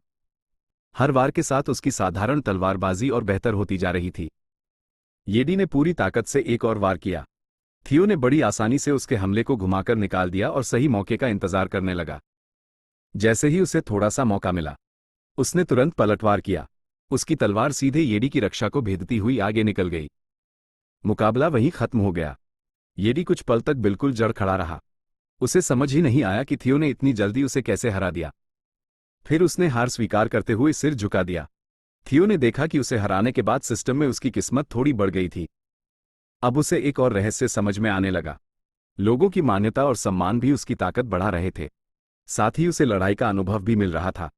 हर वार के साथ उसकी साधारण तलवारबाजी और बेहतर होती जा रही थी। येडी ने पूरी ताकत से एक और वार किया। थियो ने बड़ी आसानी से उसके हमले को घुमाकर निकाल दिया और सही मौके का इंतजार करने लगा। जैसे ही उसे थोड़ा सा मौका मिला, उसने तुरंत पलटवार किया। उसकी तलवार सीधे येडी की रक्षा को भेदती हुई आगे निकल गई। मुकाबला वहीं खत्म हो गया। येडी कुछ पल तक बिल्कुल जड़ खड़ा रहा। उसे समझ ही नहीं आया कि थियो ने इतनी जल्दी उसे कैसे हरा दिया। फिर उसने हार स्वीकार करते हुए सिर झुका दिया। थियो ने देखा कि उसे हराने के बाद सिस्टम में उसकी किस्मत थोड़ी बढ़ गई थी। अब उसे एक और रहस्य समझ में आने लगा। लोगों की मान्यता और सम्मान भी उसकी ताकत बढ़ा रहे थे। साथ ही उसे लड़ाई का अनुभव भी मिल रहा था।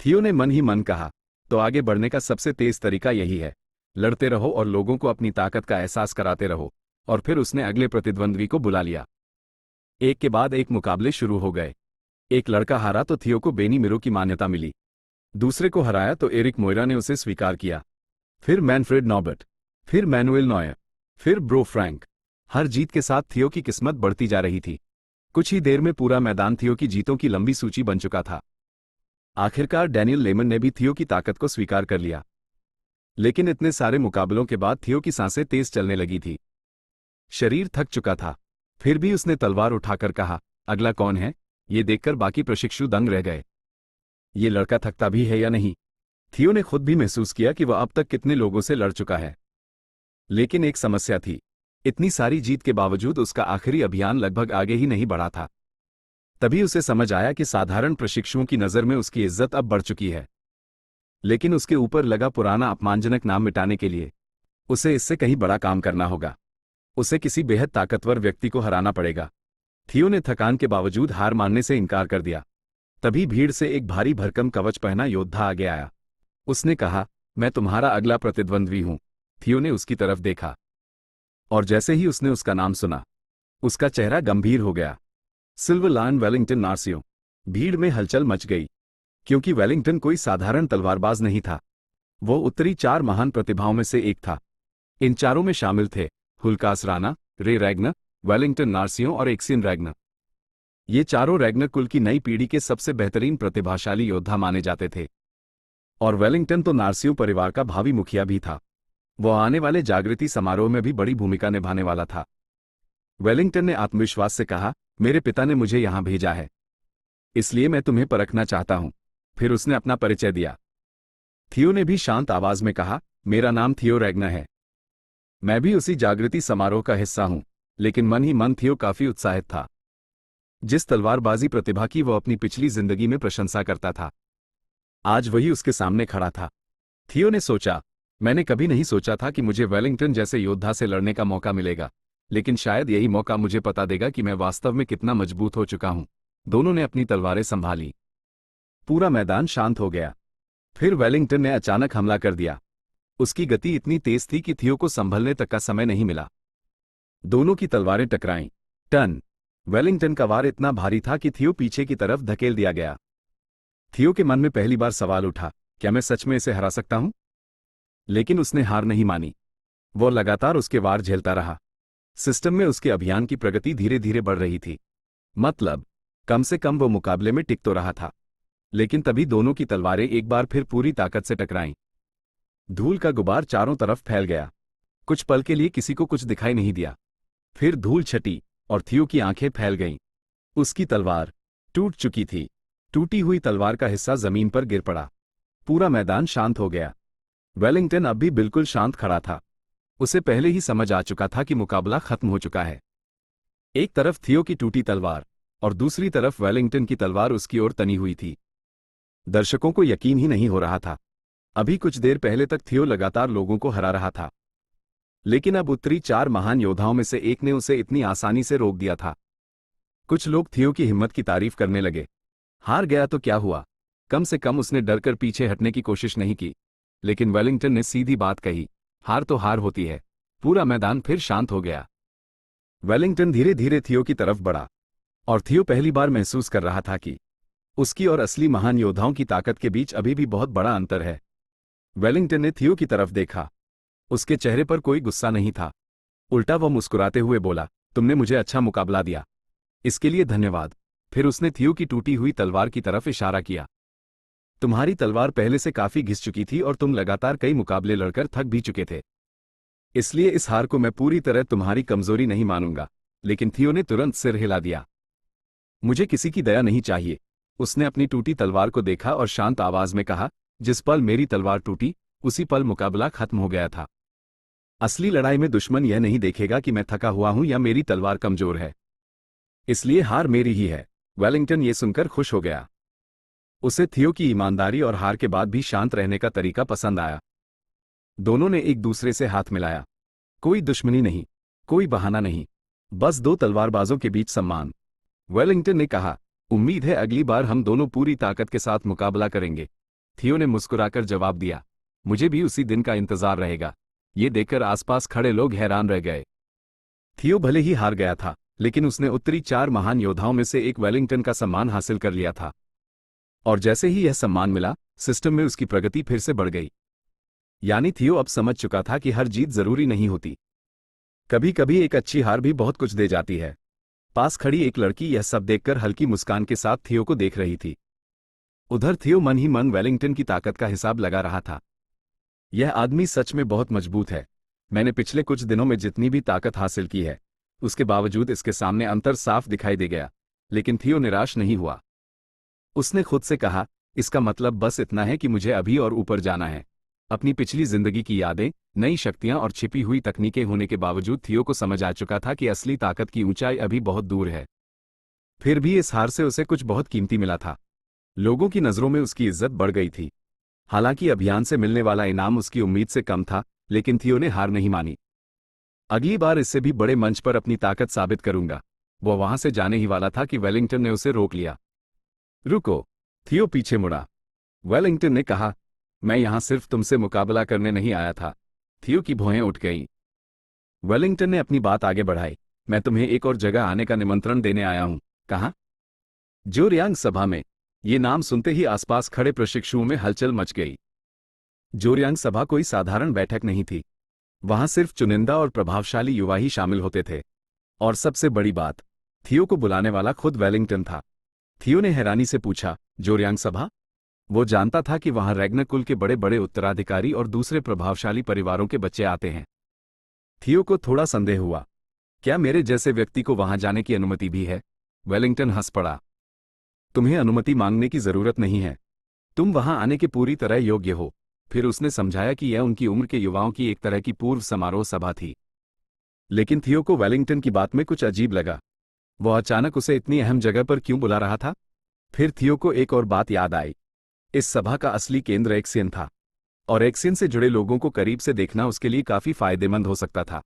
थियो ने मन ही मन कहा, तो आगे बढ़ने का सबसे तेज तरीका यही है, लड़ते रहो और लोगों को अपनी ताकत का एहसास कराते रहो। और फिर उसने अगले प्रतिद्वंद्वी को बुला लिया। एक के बाद एक मुकाबले शुरू हो गए। एक लड़का हारा तो थियो को बेनी मिरो की मान्यता मिली। दूसरे को हराया तो एरिक मोइरा ने उसे स्वीकार किया। फिर मैनफ्रेड नॉबर्ट, फिर मैनुएल नॉयर, फिर ब्रो फ्रैंक। हर जीत के साथ थियो की किस्मत बढ़ती जा रही थी। कुछ ही देर में पूरा मैदान थियो की जीतों की लंबी सूची बन चुका था। आखिरकार डैनियल लेमन ने भी थियो की ताकत को स्वीकार कर लिया। लेकिन इतने सारे मुकाबलों के बाद थियो की सांसें तेज चलने लगी थी। शरीर थक चुका था। फिर भी उसने तलवार उठाकर कहा, अगला कौन है? ये देखकर बाकी प्रशिक्षु दंग रह गए। ये लड़का थकता भी है या नहीं? थियो ने खुद भी महसूस किया कि वह अब तक कितने लोगों से लड़ चुका है। लेकिन एक समस्या थी। इतनी सारी जीत के बावजूद उसका आखिरी अभियान लगभग आगे ही नहीं बढ़ा था। तभी उसे समझ आया कि साधारण प्रशिक्षुओं की नज़र में उसकी इज्जत अब बढ़ चुकी है। लेकिन उसके ऊपर लगा पुराना अपमानजनक नाम मिटाने के लिए उसे इससे कहीं बड़ा काम करना होगा। उसे किसी बेहद ताकतवर व्यक्ति को हराना पड़ेगा। थियो ने थकान के बावजूद हार मानने से इनकार कर दिया। तभी भीड़ से एक भारी भरकम कवच पहना योद्धा आगे आया। उसने कहा, मैं तुम्हारा अगला प्रतिद्वंद्वी हूं। थियो ने उसकी तरफ देखा और जैसे ही उसने उसका नाम सुना, उसका चेहरा गंभीर हो गया। सिल्वर लायन वेलिंगटन नार्सियो। भीड़ में हलचल मच गई, क्योंकि वेलिंगटन कोई साधारण तलवारबाज नहीं था। वो उत्तरी 4 महान प्रतिभाओं में से एक था। इन चारों में शामिल थे हुल्कास राणा, रे रैग्नर, वेलिंगटन नार्सियो और एक्सिन रैग्नर। ये चारों रैग्नर कुल की नई पीढ़ी के सबसे बेहतरीन प्रतिभाशाली योद्धा माने जाते थे। और वेलिंगटन तो नार्सियो परिवार का भावी मुखिया भी था। वह आने वाले जागृति समारोह में भी बड़ी भूमिका निभाने वाला था। वेलिंगटन ने आत्मविश्वास से कहा, मेरे पिता ने मुझे यहां भेजा है, इसलिए मैं तुम्हें परखना चाहता हूं। फिर उसने अपना परिचय दिया। थियो ने भी शांत आवाज में कहा, मेरा नाम थियो रैग्नर है। मैं भी उसी जागृति समारोह का हिस्सा हूं। लेकिन मन ही मन थियो काफी उत्साहित था। जिस तलवारबाजी प्रतिभा की वह अपनी पिछली जिंदगी में प्रशंसा करता था, आज वही उसके सामने खड़ा था। थियो ने सोचा, मैंने कभी नहीं सोचा था कि मुझे वेलिंगटन जैसे योद्धा से लड़ने का मौका मिलेगा, लेकिन शायद यही मौका मुझे पता देगा कि मैं वास्तव में कितना मजबूत हो चुका हूं। दोनों ने अपनी तलवारें संभाली। पूरा मैदान शांत हो गया। फिर वेलिंगटन ने अचानक हमला कर दिया। उसकी गति इतनी तेज थी कि थियो को संभलने तक का समय नहीं मिला। दोनों की तलवारें टकराईं। टन। वेलिंगटन का वार इतना भारी था कि थियो पीछे की तरफ धकेल दिया गया। थियो के मन में पहली बार सवाल उठा, क्या मैं सच में इसे हरा सकता हूं? लेकिन उसने हार नहीं मानी। वो लगातार उसके वार झेलता रहा। सिस्टम में उसके अभियान की प्रगति धीरे धीरे बढ़ रही थी। मतलब, कम से कम वो मुकाबले में टिक तो रहा था। लेकिन तभी दोनों की तलवारें एक बार फिर पूरी ताकत से टकराईं। धूल का गुबार चारों तरफ फैल गया। कुछ पल के लिए किसी को कुछ दिखाई नहीं दिया। फिर धूल छटी और थियो की आंखें फैल गईं। उसकी तलवार टूट चुकी थी। टूटी हुई तलवार का हिस्सा जमीन पर गिर पड़ा। पूरा मैदान शांत हो गया। वेलिंगटन अब भी बिल्कुल शांत खड़ा था। उसे पहले ही समझ आ चुका था कि मुकाबला खत्म हो चुका है। एक तरफ थियो की टूटी तलवार और दूसरी तरफ वेलिंगटन की तलवार उसकी ओर तनी हुई थी। दर्शकों को यकीन ही नहीं हो रहा था। अभी कुछ देर पहले तक थियो लगातार लोगों को हरा रहा था, लेकिन अब उत्तरी 4 महान योद्धाओं में से एक ने उसे इतनी आसानी से रोक दिया था। कुछ लोग थियो की हिम्मत की तारीफ करने लगे। हार गया तो क्या हुआ, कम से कम उसने डरकर पीछे हटने की कोशिश नहीं की। लेकिन वेलिंगटन ने सीधी बात कही, हार तो हार होती है। पूरा मैदान फिर शांत हो गया। वेलिंगटन धीरे धीरे थियो की तरफ बढ़ा और थियो पहली बार महसूस कर रहा था कि उसकी और असली महान योद्धाओं की ताकत के बीच अभी भी बहुत बड़ा अंतर है। वेलिंगटन ने थियो की तरफ देखा। उसके चेहरे पर कोई गुस्सा नहीं था। उल्टा वह मुस्कुराते हुए बोला, तुमने मुझे अच्छा मुकाबला दिया, इसके लिए धन्यवाद। फिर उसने थियो की टूटी हुई तलवार की तरफ इशारा किया। तुम्हारी तलवार पहले से काफी घिस चुकी थी और तुम लगातार कई मुकाबले लड़कर थक भी चुके थे। इसलिए इस हार को मैं पूरी तरह तुम्हारी कमजोरी नहीं मानूंगा। लेकिन थियो ने तुरंत सिर हिला दिया। मुझे किसी की दया नहीं चाहिए। उसने अपनी टूटी तलवार को देखा और शांत आवाज में कहा, जिस पल मेरी तलवार टूटी उसी पल मुकाबला खत्म हो गया था। असली लड़ाई में दुश्मन यह नहीं देखेगा कि मैं थका हुआ हूं या मेरी तलवार कमजोर है। इसलिए हार मेरी ही है। वेलिंगटन ये सुनकर खुश हो गया। उसे थियो की ईमानदारी और हार के बाद भी शांत रहने का तरीका पसंद आया। दोनों ने एक दूसरे से हाथ मिलाया। कोई दुश्मनी नहीं, कोई बहाना नहीं, बस दो तलवारबाजों के बीच सम्मान। वेलिंगटन ने कहा, उम्मीद है अगली बार हम दोनों पूरी ताकत के साथ मुकाबला करेंगे। थियो ने मुस्कुराकर जवाब दिया, मुझे भी उसी दिन का इंतजार रहेगा। ये देखकर आसपास खड़े लोग हैरान रह गए। थियो भले ही हार गया था, लेकिन उसने उत्तरी 4 महान योद्धाओं में से एक वेलिंगटन का सम्मान हासिल कर लिया था। और जैसे ही यह सम्मान मिला, सिस्टम में उसकी प्रगति फिर से बढ़ गई। यानी थियो अब समझ चुका था कि हर जीत जरूरी नहीं होती। कभी कभी एक अच्छी हार भी बहुत कुछ दे जाती है। पास खड़ी एक लड़की यह सब देखकर हल्की मुस्कान के साथ थियो को देख रही थी। उधर थियो मन ही मन वेलिंगटन की ताकत का हिसाब लगा रहा था। यह आदमी सच में बहुत मजबूत है। मैंने पिछले कुछ दिनों में जितनी भी ताकत हासिल की है, उसके बावजूद इसके सामने अंतर साफ दिखाई दे गया। लेकिन थियो निराश नहीं हुआ। उसने खुद से कहा, इसका मतलब बस इतना है कि मुझे अभी और ऊपर जाना है। अपनी पिछली जिंदगी की यादें, नई शक्तियां और छिपी हुई तकनीकें होने के बावजूद थियो को समझ आ चुका था कि असली ताकत की ऊंचाई अभी बहुत दूर है। फिर भी इस हार से उसे कुछ बहुत कीमती मिला था। लोगों की नजरों में उसकी इज्जत बढ़ गई थी। हालांकि अभियान से मिलने वाला इनाम उसकी उम्मीद से कम था, लेकिन थियो ने हार नहीं मानी। अगली बार इससे भी बड़े मंच पर अपनी ताकत साबित करूंगा। वह वहां से जाने ही वाला था कि वेलिंगटन ने उसे रोक लिया। रुको। थियो पीछे मुड़ा। वेलिंगटन ने कहा, मैं यहां सिर्फ तुमसे मुकाबला करने नहीं आया था। थियो की भौहें उठ गईं। वेलिंगटन ने अपनी बात आगे बढ़ाई, मैं तुम्हें एक और जगह आने का निमंत्रण देने आया हूं। कहा? जोरयांग सभा में। ये नाम सुनते ही आसपास खड़े प्रशिक्षुओं में हलचल मच गई। जोरयांग सभा कोई साधारण बैठक नहीं थी। वहां सिर्फ चुनिंदा और प्रभावशाली युवा ही शामिल होते थे। और सबसे बड़ी बात, थियो को बुलाने वाला खुद वेलिंगटन था। थियो ने हैरानी से पूछा, जोरयांग सभा? वो जानता था कि वहां रैग्नर कुल के बड़े बड़े उत्तराधिकारी और दूसरे प्रभावशाली परिवारों के बच्चे आते हैं। थियो को थोड़ा संदेह हुआ, क्या मेरे जैसे व्यक्ति को वहां जाने की अनुमति भी है? वेलिंगटन हंस पड़ा, तुम्हें अनुमति मांगने की जरूरत नहीं है। तुम वहां आने के पूरी तरह योग्य हो। फिर उसने समझाया कि यह उनकी उम्र के युवाओं की एक तरह की पूर्व समारोह सभा थी। लेकिन थियो को वेलिंगटन की बात में कुछ अजीब लगा। वह अचानक उसे इतनी अहम जगह पर क्यों बुला रहा था? फिर थियो को एक और बात याद आई। इस सभा का असली केंद्र एक्सियन था, और एक्सियन से जुड़े लोगों को करीब से देखना उसके लिए काफी फायदेमंद हो सकता था।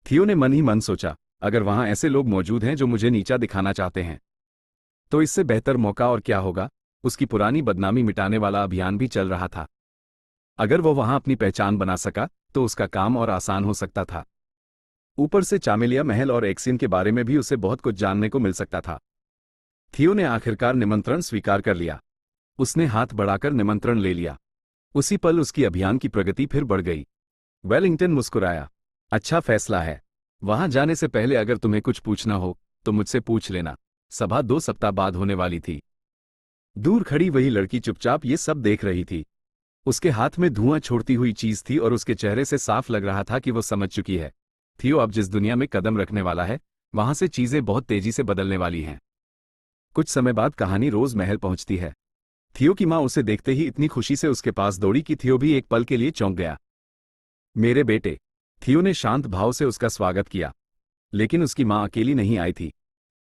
थियो ने मन ही मन सोचा, अगर वहां ऐसे लोग मौजूद हैं जो मुझे नीचा दिखाना चाहते हैं, तो इससे बेहतर मौका और क्या होगा। उसकी पुरानी बदनामी मिटाने वाला अभियान भी चल रहा था। अगर वो वहां अपनी पहचान बना सका तो उसका काम और आसान हो सकता था। ऊपर से चामेलिया महल और एक्सियन के बारे में भी उसे बहुत कुछ जानने को मिल सकता था। थियो ने आखिरकार निमंत्रण स्वीकार कर लिया। उसने हाथ बढ़ाकर निमंत्रण ले लिया। उसी पल उसकी अभियान की प्रगति फिर बढ़ गई। वेलिंगटन मुस्कुराया, अच्छा फैसला है। वहां जाने से पहले अगर तुम्हें कुछ पूछना हो तो मुझसे पूछ लेना। सभा 2 सप्ताह बाद होने वाली थी। दूर खड़ी वही लड़की चुपचाप ये सब देख रही थी। उसके हाथ में धुआं छोड़ती हुई चीज थी और उसके चेहरे से साफ लग रहा था कि वो समझ चुकी है। थियो अब जिस दुनिया में कदम रखने वाला है, वहां से चीजें बहुत तेजी से बदलने वाली हैं। कुछ समय बाद कहानी रोज महल पहुंचती है। थियो की मां उसे देखते ही इतनी खुशी से उसके पास दौड़ी कि थियो भी एक पल के लिए चौंक गया। मेरे बेटे। थियो ने शांत भाव से उसका स्वागत किया। लेकिन उसकी मां अकेली नहीं आई थी।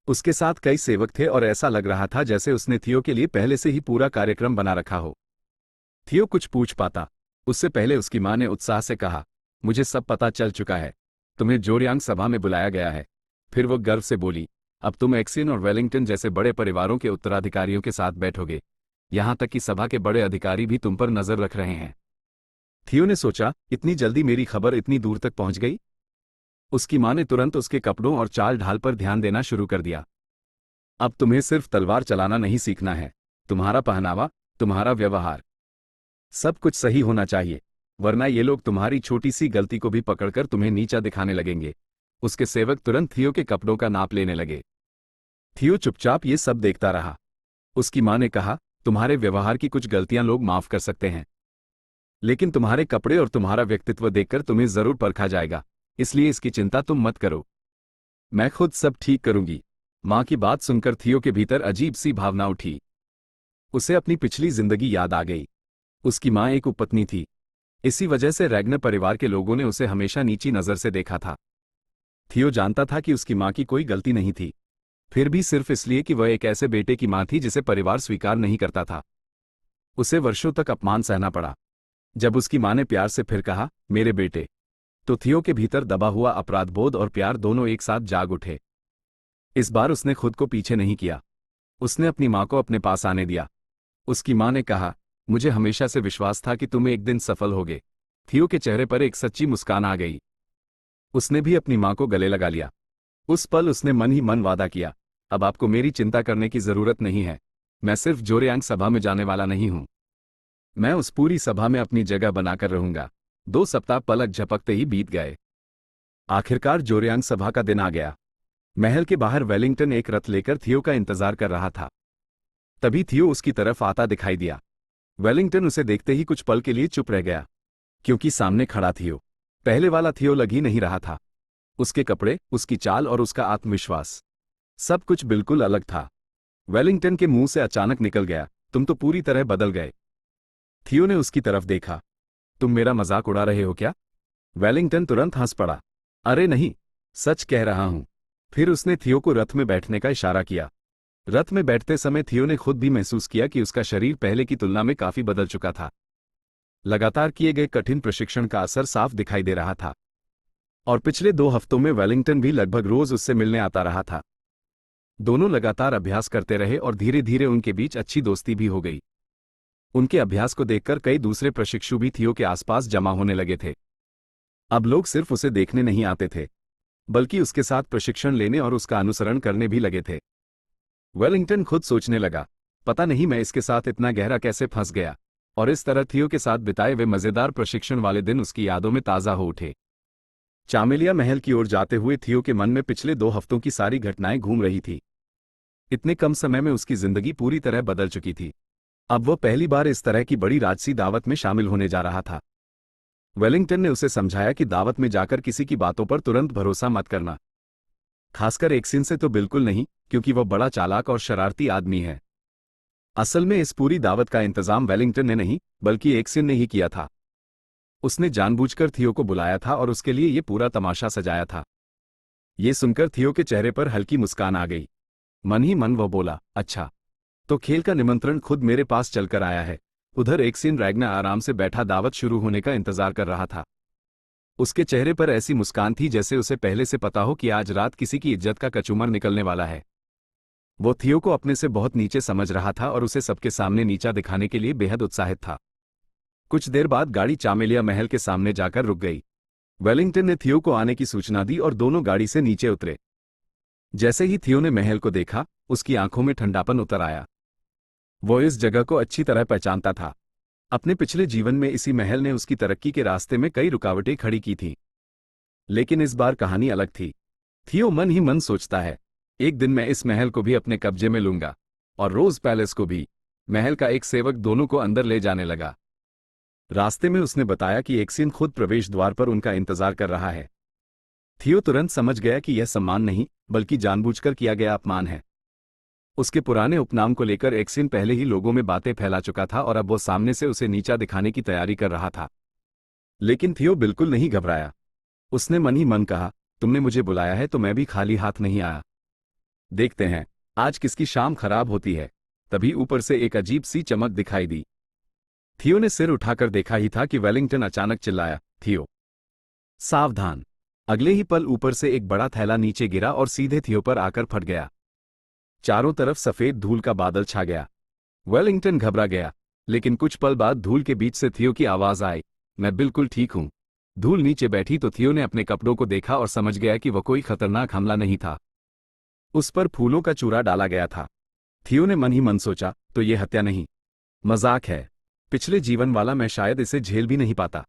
उसके साथ कई सेवक थे और ऐसा लग रहा था जैसे उसने थियो के लिए पहले से ही पूरा कार्यक्रम बना रखा हो। थियो कुछ पूछ पाता उससे पहले उसकी मां ने उत्साह से कहा, मुझे सब पता चल चुका है। तुम्हें जोरयांग सभा में बुलाया गया है। फिर वो गर्व से बोली, अब तुम एक्सियन और वेलिंगटन जैसे बड़े परिवारों के उत्तराधिकारियों के साथ बैठोगे। यहां तक कि सभा के बड़े अधिकारी भी तुम पर नजर रख रहे हैं। थियो ने सोचा, इतनी जल्दी मेरी खबर इतनी दूर तक पहुंच गई? उसकी मां ने तुरंत उसके कपड़ों और चाल ढाल पर ध्यान देना शुरू कर दिया। अब तुम्हें सिर्फ तलवार चलाना नहीं सीखना है। तुम्हारा पहनावा, तुम्हारा व्यवहार, सब कुछ सही होना चाहिए, वरना ये लोग तुम्हारी छोटी सी गलती को भी पकड़कर तुम्हें नीचा दिखाने लगेंगे। उसके सेवक तुरंत थियो के कपड़ों का नाप लेने लगे। थियो चुपचाप ये सब देखता रहा। उसकी मां ने कहा, तुम्हारे व्यवहार की कुछ गलतियां लोग माफ कर सकते हैं, लेकिन तुम्हारे कपड़े और तुम्हारा व्यक्तित्व देखकर तुम्हें जरूर परखा जाएगा, इसलिए इसकी चिंता तुम मत करो, मैं खुद सब ठीक करूंगी। मां की बात सुनकर थियो के भीतर अजीब सी भावना उठी। उसे अपनी पिछली जिंदगी याद आ गई। उसकी मां एक उपपत्नी थी, इसी वजह से रैग्नर परिवार के लोगों ने उसे हमेशा नीची नजर से देखा था। थियो जानता था कि उसकी मां की कोई गलती नहीं थी, फिर भी सिर्फ इसलिए कि वह एक ऐसे बेटे की मां थी जिसे परिवार स्वीकार नहीं करता था, उसे वर्षों तक अपमान सहना पड़ा। जब उसकी मां ने प्यार से फिर कहा, मेरे बेटे, तो थियो के भीतर दबा हुआ अपराधबोध और प्यार दोनों एक साथ जाग उठे। इस बार उसने खुद को पीछे नहीं किया, उसने अपनी मां को अपने पास आने दिया। उसकी मां ने कहा, मुझे हमेशा से विश्वास था कि तुम एक दिन सफल होगे। थियो के चेहरे पर एक सच्ची मुस्कान आ गई। उसने भी अपनी मां को गले लगा लिया। उस पल उसने मन ही मन वादा किया, अब आपको मेरी चिंता करने की जरूरत नहीं है। मैं सिर्फ जोरयांग सभा में जाने वाला नहीं हूं, मैं उस पूरी सभा में अपनी जगह बनाकर रहूंगा। 2 सप्ताह पलक झपकते ही बीत गए। आखिरकार जोरयांग सभा का दिन आ गया। महल के बाहर वेलिंगटन एक रथ लेकर थियो का इंतजार कर रहा था। तभी थियो उसकी तरफ आता दिखाई दिया। वेलिंगटन उसे देखते ही कुछ पल के लिए चुप रह गया, क्योंकि सामने खड़ा थियो पहले वाला थियो लग ही नहीं रहा था। उसके कपड़े, उसकी चाल और उसका आत्मविश्वास, सब कुछ बिल्कुल अलग था। वेलिंगटन के मुंह से अचानक निकल गया, तुम तो पूरी तरह बदल गए। थियो ने उसकी तरफ देखा, तुम मेरा मजाक उड़ा रहे हो क्या? वेलिंगटन तुरंत हंस पड़ा, अरे नहीं, सच कह रहा हूं। फिर उसने थियो को रथ में बैठने का इशारा किया। रथ में बैठते समय थियो ने खुद भी महसूस किया कि उसका शरीर पहले की तुलना में काफी बदल चुका था। लगातार किए गए कठिन प्रशिक्षण का असर साफ दिखाई दे रहा था, और पिछले 2 हफ्तों में वेलिंगटन भी लगभग रोज उससे मिलने आता रहा था। दोनों लगातार अभ्यास करते रहे और धीरे धीरे उनके बीच अच्छी दोस्ती भी हो गई। उनके अभ्यास को देखकर कई दूसरे प्रशिक्षु भी थियो के आसपास जमा होने लगे थे। अब लोग सिर्फ उसे देखने नहीं आते थे, बल्कि उसके साथ प्रशिक्षण लेने और उसका अनुसरण करने भी लगे थे। वेलिंगटन खुद सोचने लगा, पता नहीं मैं इसके साथ इतना गहरा कैसे फंस गया, और इस तरह थियो के साथ बिताए वे मजेदार प्रशिक्षण वाले दिन उसकी यादों में ताज़ा हो उठे। चामेलिया महल की ओर जाते हुए थियो के मन में पिछले 2 हफ्तों की सारी घटनाएं घूम रही थी। इतने कम समय में उसकी जिंदगी पूरी तरह बदल चुकी थी। अब वह पहली बार इस तरह की बड़ी राजसी दावत में शामिल होने जा रहा था। वेलिंगटन ने उसे समझाया कि दावत में जाकर किसी की बातों पर तुरंत भरोसा मत करना, खासकर एक्सिन से तो बिल्कुल नहीं, क्योंकि वह बड़ा चालाक और शरारती आदमी है। असल में इस पूरी दावत का इंतजाम वेलिंगटन ने नहीं, बल्कि एक्सिन ने ही किया था। उसने जानबूझकर थियो को बुलाया था और उसके लिए ये पूरा तमाशा सजाया था। ये सुनकर थियो के चेहरे पर हल्की मुस्कान आ गई। मन ही मन वह बोला, अच्छा, तो खेल का निमंत्रण खुद मेरे पास चलकर आया है। उधर एक्सिन रैग्ना आराम से बैठा दावत शुरू होने का इंतजार कर रहा था। उसके चेहरे पर ऐसी मुस्कान थी जैसे उसे पहले से पता हो कि आज रात किसी की इज्जत का कचूमर निकलने वाला है। वो थियो को अपने से बहुत नीचे समझ रहा था और उसे सबके सामने नीचा दिखाने के लिए बेहद उत्साहित था। कुछ देर बाद गाड़ी चामेलिया महल के सामने जाकर रुक गई। वेलिंगटन ने थियो को आने की सूचना दी और दोनों गाड़ी से नीचे उतरे। जैसे ही थियो ने महल को देखा, उसकी आंखों में ठंडापन उतर आया। वो इस जगह को अच्छी तरह पहचानता था। अपने पिछले जीवन में इसी महल ने उसकी तरक्की के रास्ते में कई रुकावटें खड़ी की थीं। लेकिन इस बार कहानी अलग थी। थियो मन ही मन सोचता है, एक दिन मैं इस महल को भी अपने कब्जे में लूंगा, और रोज पैलेस को भी। महल का एक सेवक दोनों को अंदर ले जाने लगा। रास्ते में उसने बताया कि एक्सिन खुद प्रवेश द्वार पर उनका इंतजार कर रहा है। थियो तुरंत समझ गया कि यह सम्मान नहीं, बल्कि जानबूझकर किया गया अपमान है। उसके पुराने उपनाम को लेकर एक्सिन पहले ही लोगों में बातें फैला चुका था और अब वो सामने से उसे नीचा दिखाने की तैयारी कर रहा था। लेकिन थियो बिल्कुल नहीं घबराया। उसने मन ही मन कहा, तुमने मुझे बुलाया है तो मैं भी खाली हाथ नहीं आया। देखते हैं आज किसकी शाम खराब होती है। तभी ऊपर से एक अजीब सी चमक दिखाई दी। थियो ने सिर उठाकर देखा ही था कि वेलिंगटन अचानक चिल्लाया, थियो, सावधान। अगले ही पल ऊपर से एक बड़ा थैला नीचे गिरा और सीधे थियो पर आकर फट गया। चारों तरफ सफेद धूल का बादल छा गया। वेलिंगटन घबरा गया, लेकिन कुछ पल बाद धूल के बीच से थियो की आवाज आई, मैं बिल्कुल ठीक हूं। धूल नीचे बैठी तो थियो ने अपने कपड़ों को देखा और समझ गया कि वह कोई खतरनाक हमला नहीं था। उस पर फूलों का चूरा डाला गया था। थियो ने मन ही मन सोचा, तो ये हत्या नहीं, मजाक है। पिछले जीवन वाला मैं शायद इसे झेल भी नहीं पाता,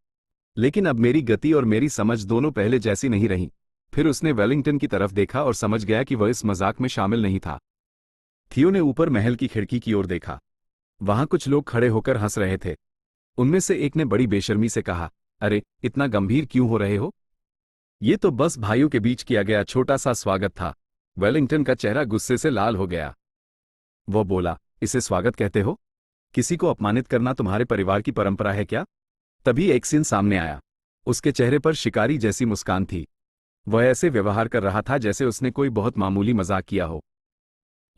लेकिन अब मेरी गति और मेरी समझ दोनों पहले जैसी नहीं रही। फिर उसने वेलिंगटन की तरफ देखा और समझ गया कि वह इस मजाक में शामिल नहीं था। थियो ने ऊपर महल की खिड़की की ओर देखा। वहां कुछ लोग खड़े होकर हंस रहे थे। उनमें से एक ने बड़ी बेशर्मी से कहा, अरे इतना गंभीर क्यों हो रहे हो? ये तो बस भाइयों के बीच किया गया छोटा सा स्वागत था। वेलिंगटन का चेहरा गुस्से से लाल हो गया। वो बोला, इसे स्वागत कहते हो? किसी को अपमानित करना तुम्हारे परिवार की परंपरा है क्या? तभी एक्सिन सामने आया। उसके चेहरे पर शिकारी जैसी मुस्कान थी। वह ऐसे व्यवहार कर रहा था जैसे उसने कोई बहुत मामूली मजाक किया हो।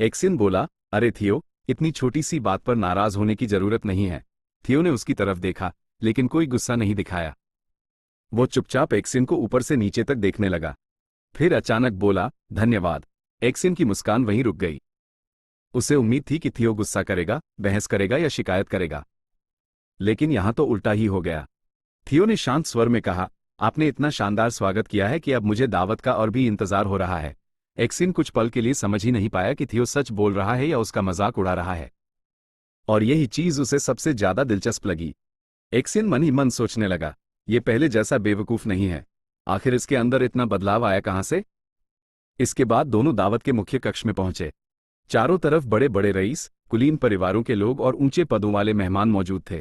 एक्सिन बोला, अरे थियो, इतनी छोटी सी बात पर नाराज होने की जरूरत नहीं है। थियो ने उसकी तरफ देखा, लेकिन कोई गुस्सा नहीं दिखाया। वो चुपचाप एक्सिन को ऊपर से नीचे तक देखने लगा। फिर अचानक बोला, धन्यवाद। एक्सिन की मुस्कान वहीं रुक गई। उसे उम्मीद थी कि थियो गुस्सा करेगा, बहस करेगा या शिकायत करेगा, लेकिन यहां तो उल्टा ही हो गया। थियो ने शांत स्वर में कहा, आपने इतना शानदार स्वागत किया है कि अब मुझे दावत का और भी इंतजार हो रहा है। एक्सिन कुछ पल के लिए समझ ही नहीं पाया कि थियो सच बोल रहा है या उसका मजाक उड़ा रहा है, और यही चीज उसे सबसे ज्यादा दिलचस्प लगी। एक्सिन मन ही मन सोचने लगा, ये पहले जैसा बेवकूफ नहीं है। आखिर इसके अंदर इतना बदलाव आया कहां से? इसके बाद दोनों दावत के मुख्य कक्ष में पहुंचे। चारों तरफ बड़े बड़े रईस, कुलीन परिवारों के लोग और ऊंचे पदों वाले मेहमान मौजूद थे।